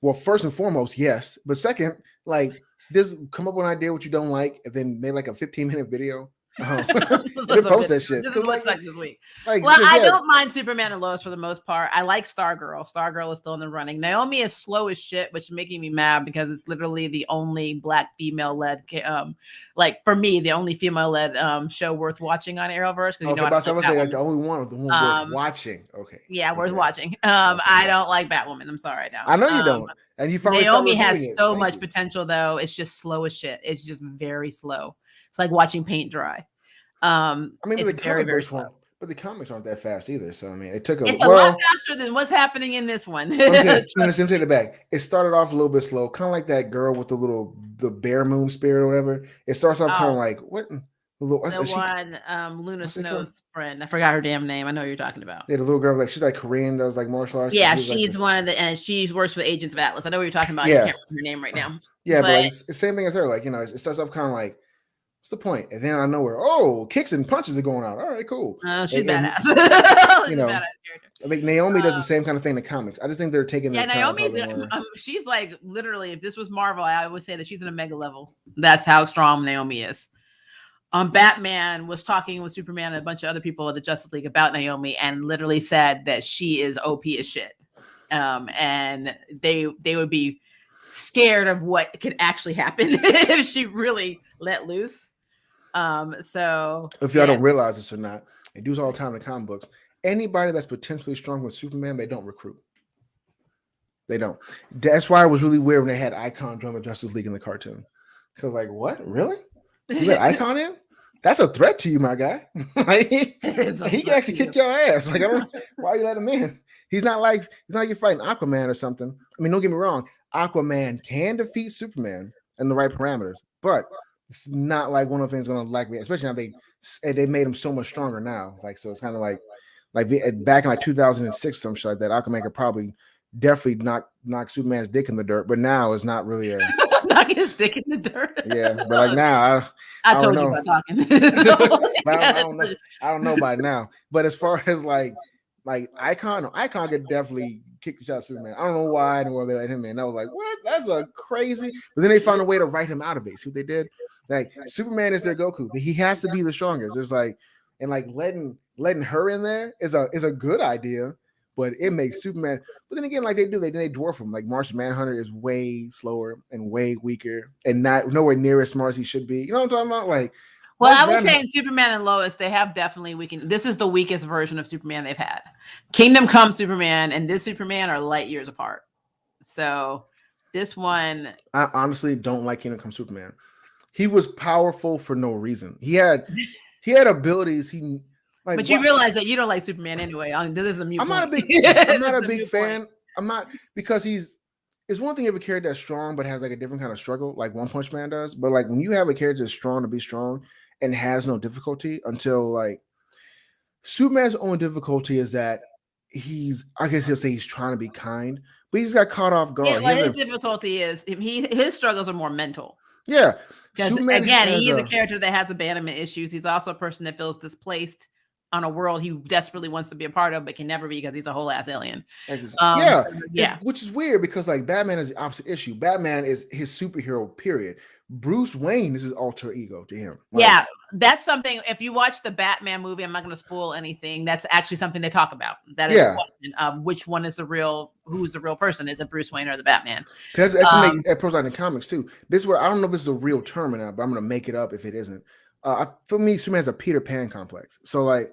Well, first and foremost, yes. But second, like, just come up with an idea what you don't like, and then make like a 15-minute video. Post that shit. This is what's like this week. I don't mind Superman and Lois for the most part. I like Stargirl. Stargirl is still in the running. Naomi is slow as shit, which is making me mad because it's literally the only Black female-led, like for me, the only female-led show worth watching on Arrowverse. Okay, I would say like the only one worth watching. Okay, yeah, worth watching. I don't like Batwoman. I'm sorry, I know you don't. And you finally Naomi has so much potential, though. It's just slow as shit. It's just very slow. It's like watching paint dry. It's very, very slow. But the comics aren't that fast either. So I mean, it's a lot faster than what's happening in this one. Let me take it back. It started off a little bit slow, kind of like that girl with the bear moon spirit or whatever. It starts off kind of like what? Luna Snow's friend. I forgot her damn name. I know who you're talking about. Yeah, the little girl, like she's like Korean, does like martial arts. Yeah, she's one of the, and she works with Agents of Atlas. I know what you're talking about. Yeah. I can't remember her name right now. Yeah, but it's the same thing as her. Like, it starts off kind of like What's the point? And then I know where, oh, kicks and punches are going out. All right, cool. She's badass. You know, badass character. I think Naomi does the same kind of thing in the comics. I just think they're taking their time. Naomi's she's like literally, if this was Marvel, I would say that she's in a mega level. That's how strong Naomi is. Batman was talking with Superman and a bunch of other people at the Justice League about Naomi and literally said that she is OP as shit. And they would be scared of what could actually happen if she really let loose. So if y'all don't realize this or not, they do this all the time in the comic books. Anybody that's potentially strong with Superman, they don't recruit. They don't. That's why it was really weird when they had Icon join the Justice League in the cartoon. Because like, what? Really? You let Icon in? That's a threat to you, my guy. Like, he can actually kick your ass. Like, why you let him in? He's not like you're fighting Aquaman or something. I mean, don't get me wrong. Aquaman can defeat Superman in the right parameters, but it's not like one of the things going to likely, especially now they made him so much stronger now. Like, so it's kind of like back in like 2006, some shit like that. Aquaman could probably definitely knock Superman's dick in the dirt, but now it's not really a knock his dick in the dirt. Yeah, but like now, I told you about talking. I don't know by now. But as far as like Icon could definitely kick the shot Superman. I don't know why in the world they let him in. I was like, what? That's a crazy. But then they found a way to write him out of it. See what they did? Like Superman is their Goku, but he has to be the strongest. There's like, and like letting her in there is a good idea. But it makes Superman. But then again, like they dwarf him. Like Martian Manhunter is way slower and way weaker, and nowhere near as smart as he should be. You know what I'm talking about? Like, well, I was saying Superman and Lois, they have definitely weakened. This is the weakest version of Superman they've had. Kingdom Come Superman and this Superman are light years apart. So this one, I honestly don't like Kingdom Come Superman. He was powerful for no reason. He had abilities. Like, but you realize that you don't like Superman anyway. This is a mute. I'm not a big fan. I'm not, because it's one thing if a character that's strong but has like a different kind of struggle, like One Punch Man does. But like when you have a character that's strong to be strong and has no difficulty until like Superman's only difficulty is that I guess he'll say he's trying to be kind, but he just got caught off guard. Yeah, well, his difficulty is his struggles are more mental. Yeah. Because again, he is a character that has abandonment issues. He's also a person that feels displaced on a world he desperately wants to be a part of, but can never be because he's a whole ass alien. Which is weird because like Batman is the opposite issue. Batman is his superhero, period. Bruce Wayne is his alter ego to him. Like, that's something. If you watch the Batman movie, I'm not going to spoil anything. That's actually something they talk about. That is a question of which one is who's the real person? Is it Bruce Wayne or the Batman? Because that pros out in comics too. This is where I don't know if this is a real term or not, but I'm going to make it up if it isn't. For me, Superman has a Peter Pan complex. So like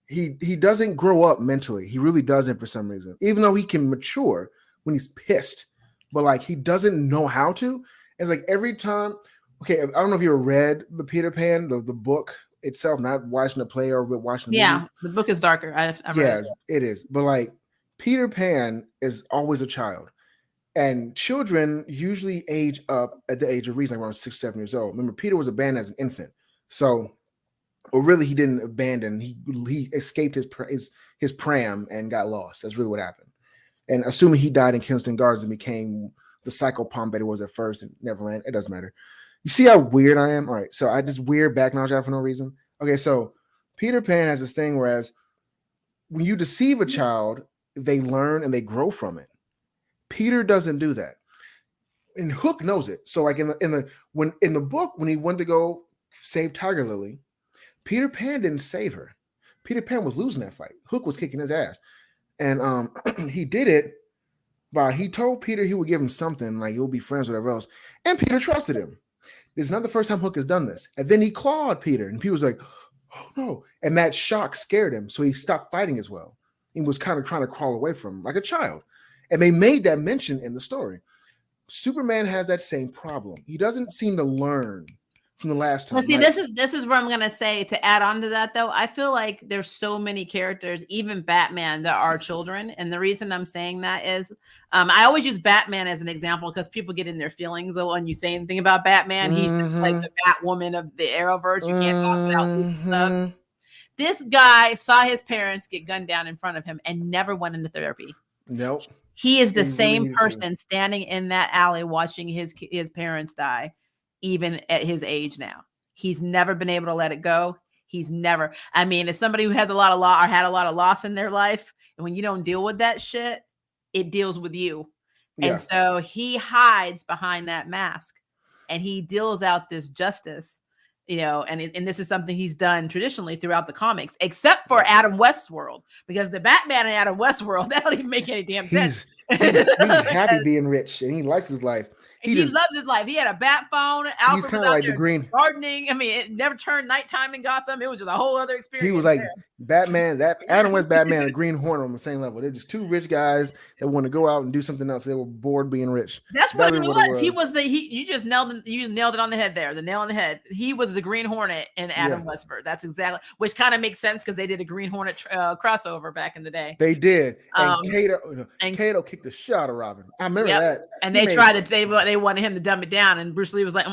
he doesn't grow up mentally. He really doesn't for some reason, even though he can mature when he's pissed, but like he doesn't know how to. It's like every time. Okay, I don't know if you ever read the Peter Pan, the book itself, not watching the play or watching the movies. The book is darker. I've read it is. But like Peter Pan is always a child. And children usually age up at the age of reason, like around 6, 7 years old. Remember, Peter was abandoned as an infant. So, or really, he didn't abandon. He escaped his pram and got lost. That's really what happened. And assuming he died in Kingston Gardens and became the psychopomp that he was at first in Neverland, it doesn't matter. You see how weird I am? All right, so I just weird back knowledge out for no reason. Okay, so Peter Pan has this thing whereas when you deceive a child, they learn and they grow from it. Peter doesn't do that, and Hook knows it. So, like in the book, when he went to go save Tiger Lily, Peter Pan didn't save her. Peter Pan was losing that fight. Hook was kicking his ass, and he did it by he told Peter he would give him something like you'll be friends with whatever else, and Peter trusted him. This is not the first time Hook has done this, and then he clawed Peter, and Peter was like, "Oh no!" And that shock scared him, so he stopped fighting as well. He was kind of trying to crawl away from him like a child. And they made that mention in the story. Superman has that same problem. He doesn't seem to learn from the last time. Well, see, this is where I'm gonna say to add on to that though. I feel like there's so many characters, even Batman, that are children. And the reason I'm saying that is I always use Batman as an example because people get in their feelings when you say anything about Batman. He's just like the Batwoman of the Arrowverse. You can't talk without this stuff. This guy saw his parents get gunned down in front of him and never went into therapy. Nope. He is the same person standing in that alley watching his parents die, even at his age now. He's never been able to let it go. He's never. I mean, as somebody who has a lot of law or had a lot of loss in their life, and when you don't deal with that shit, it deals with you. Yeah. And so he hides behind that mask, and he deals out this justice, you know, and this is something he's done traditionally throughout the comics, except for Adam West's world, because the Batman in Adam West's world, that don't even make any damn sense. He's happy being rich, and he likes his life. He loves his life. He had a bat phone. Alfred he's kind of like the green gardening. I mean, it never turned nighttime in Gotham. It was just a whole other experience. He was like Batman, that Adam West Batman and Green Hornet on the same level. They're just two rich guys that want to go out and do something else. They were bored being rich. That's what it was. He was you just nailed it on the head there. The nail on the head. He was the Green Hornet in Adam Westford. That's exactly, which kind of makes sense because they did a Green Hornet crossover back in the day. They did. And Kato kicked the shot of Robin. I remember that. And they tried to they wanted him to dumb it down, and Bruce Lee was like,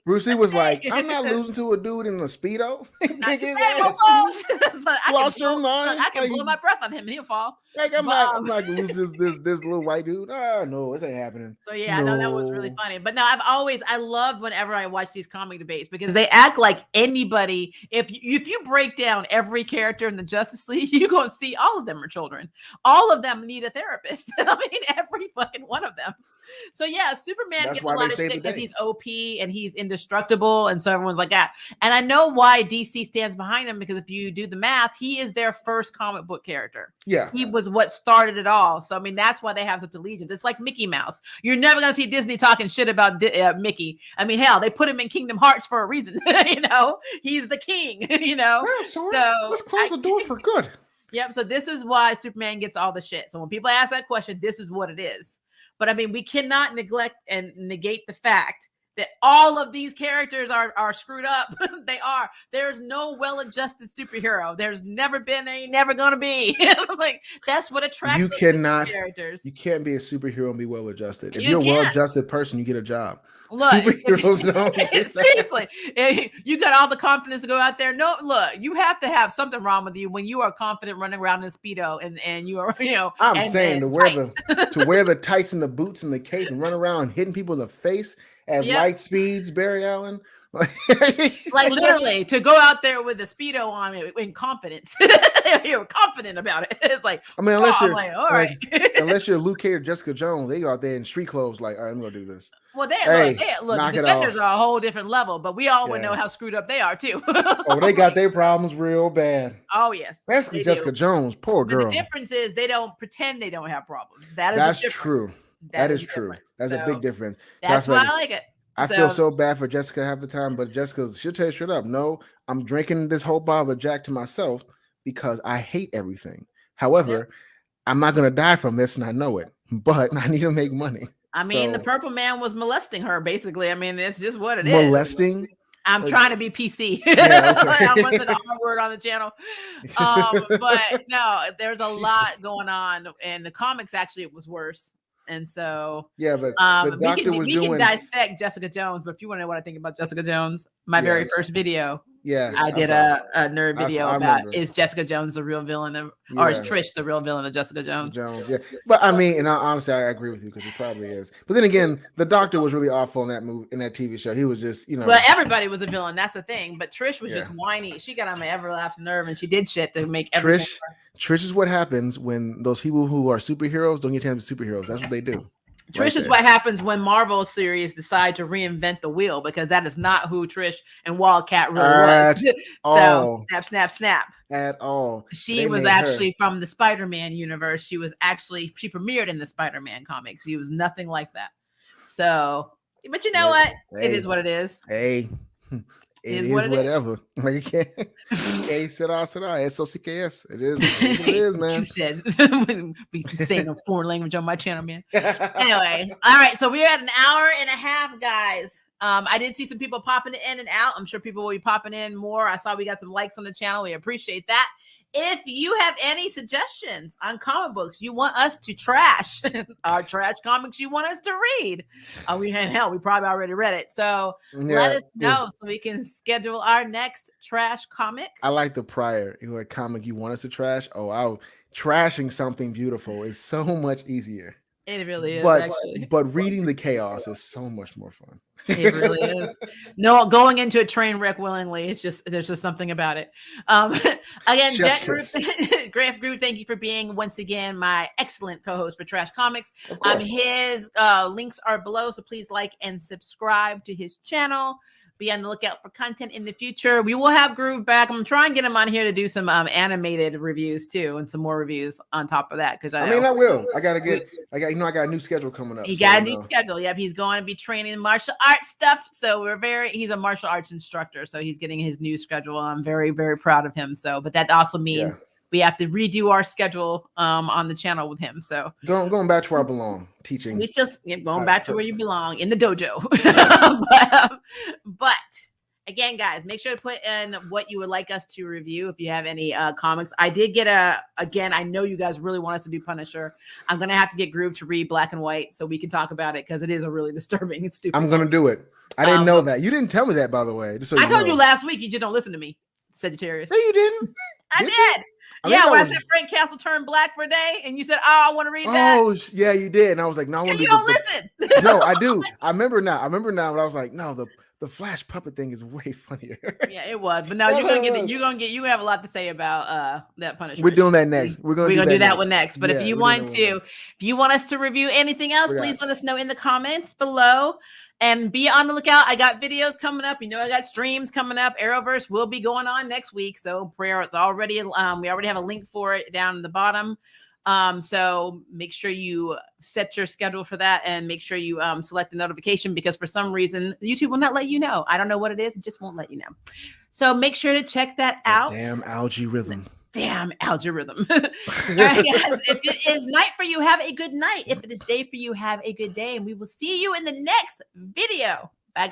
Bruce Lee was like, I'm not losing to a dude in a Speedo. Lost your mind. I can blow my breath on him and he'll fall. Like I'm not gonna lose this little white dude. Oh no, this ain't happening. So I know that was really funny. But no, I love whenever I watch these comic debates because they act like anybody. If you break down every character in the Justice League, you're gonna see all of them are children. All of them need a therapist. I mean, every fucking one of them. So Superman gets a lot of shit because he's OP and he's indestructible, and so everyone's like that. And I know why DC stands behind him, because if you do the math, he is their first comic book character. Yeah, he was what started it all. So I mean, that's why they have such allegiance. It's like Mickey Mouse. You're never gonna see Disney talking shit about Mickey. I mean, hell, they put him in Kingdom Hearts for a reason. You know, he's the king. You know, so let's close the door for good. Yep. So this is why Superman gets all the shit. So when people ask that question, this is what it is. But I mean, we cannot neglect and negate the fact that all of these characters are screwed up. They are. There's no well-adjusted superhero. There's never been any, never gonna be. Like that's what attracts characters. You can't be a superhero and be well-adjusted. If you're a well-adjusted person, you get a job. Look, superheroes don't get seriously. You got all the confidence to go out there. No, look, you have to have something wrong with you when you are confident running around in Speedo and you are, you know. I'm saying to wear the tights and the boots and the cape and run around hitting people in the face at light speeds, Barry Allen. Like literally to go out there with a Speedo on in confidence. You're confident about it. It's like, I mean, unless you're Luke Cage or Jessica Jones, they go out there in street clothes like, all right, I'm gonna do this. Well, look, the Defenders are a whole different level, but we all would know how screwed up they are too. Oh, they got their problems real bad. Oh yes, especially Jessica Jones, poor girl. The difference is they don't pretend they don't have problems. That's true. That is true. That's a big difference. That's why I like it. I feel so bad for Jessica half the time, but she'll tell you straight up, no, I'm drinking this whole bottle of Jack to myself because I hate everything. However, I'm not going to die from this, and I know it, but I need to make money. I mean, the Purple Man was molesting her, basically. I mean, it's just what it is. Molesting? I'm trying to be PC. I wasn't the R word on the channel. But no, there's a lot going on. In the comics, actually, it was worse. And so, but the doctor we can dissect Jessica Jones. But if you want to know what I think about Jessica Jones, my very first video, I did a nerd video about is Jessica Jones the real villain, or is Trish the real villain of Jessica Jones? But I mean, and honestly, I agree with you because he probably is. But then again, the doctor was really awful in that movie, in that TV show. He was just, you know. Well, everybody was a villain. That's the thing. But Trish was just whiny. She got on my everlasting nerve, and she did shit to make everything. Trish is what happens when those people who are superheroes don't get to be superheroes. That's what they do. Trish is what happens when Marvel series decide to reinvent the wheel, because that is not who Trish and Wildcat really was. So snap. At all. She was actually from the Spider-Man universe. She premiered in the Spider-Man comics. She was nothing like that. So, but you know what? It is what it is. Hey. It is whatever. Like you can't SOCKS. It is what it is, man. You said we saying a foreign language on my channel, man. Anyway, all right. So we're at an hour and a half, guys. I did see some people popping in and out. I'm sure people will be popping in more. I saw we got some likes on the channel. We appreciate that. If you have any suggestions on comic books you want us to trash, our trash comics you want us to read, we probably already read it. So let us know so we can schedule our next trash comic. I like the prior comic you want us to trash. Trashing something beautiful is so much easier. It really is, but actually. reading the chaos is so much more fun. It really is. No, going into a train wreck willingly, there's just something about it. Again, Jet Group, Graf Group, thank you for being once again my excellent co-host for Trash Comics. His links are below, so please like and subscribe to his channel. Be on the lookout for content in the future. We will have Groove back. I'm trying to get him on here to do some animated reviews too, and some more reviews on top of that. Because I will. I got a new schedule coming up. He got a new schedule. Yep, he's going to be training martial arts stuff. So he's a martial arts instructor. So he's getting his new schedule. I'm very, very proud of him. So, but that also means we have to redo our schedule on the channel with him. So going back to where I belong, teaching. It's just going back to where you belong, in the dojo. Yes. but again, guys, make sure to put in what you would like us to review. If you have any comics, I did get I know you guys really want us to do Punisher. I'm going to have to get Groove to read Black and White so we can talk about it, because it is a really disturbing and stupid. I'm going to do it. I didn't know that. You didn't tell me that, by the way. I told you last week. You just don't listen to me, Sagittarius. No, you didn't. I did. When I said Frank Castle turned black for a day, and you said, "Oh, I want to read that." Oh, yeah, you did. And I was like, "No, I want to." You don't listen. No, I do. I remember now. But I was like, "No, the Flash puppet thing is way funnier." Yeah, it was. But now you're gonna get it. You have a lot to say about that Punisher. We're doing that next. We're gonna do that one next. But if you want us to review anything else, please let us know in the comments below. And be on the lookout. I got videos coming up. I got streams coming up. Arrowverse will be going on next week. So prayer, it's already we already have a link for it down in the bottom. So make sure you set your schedule for that, and make sure you select the notification, because for some reason YouTube will not let you know. I don't know what it is. It just won't let you know. So make sure to check that out. Damn algorithm. All right, guys. If it is night for you, have a good night. If it is day for you, have a good day. And we will see you in the next video. Bye, guys.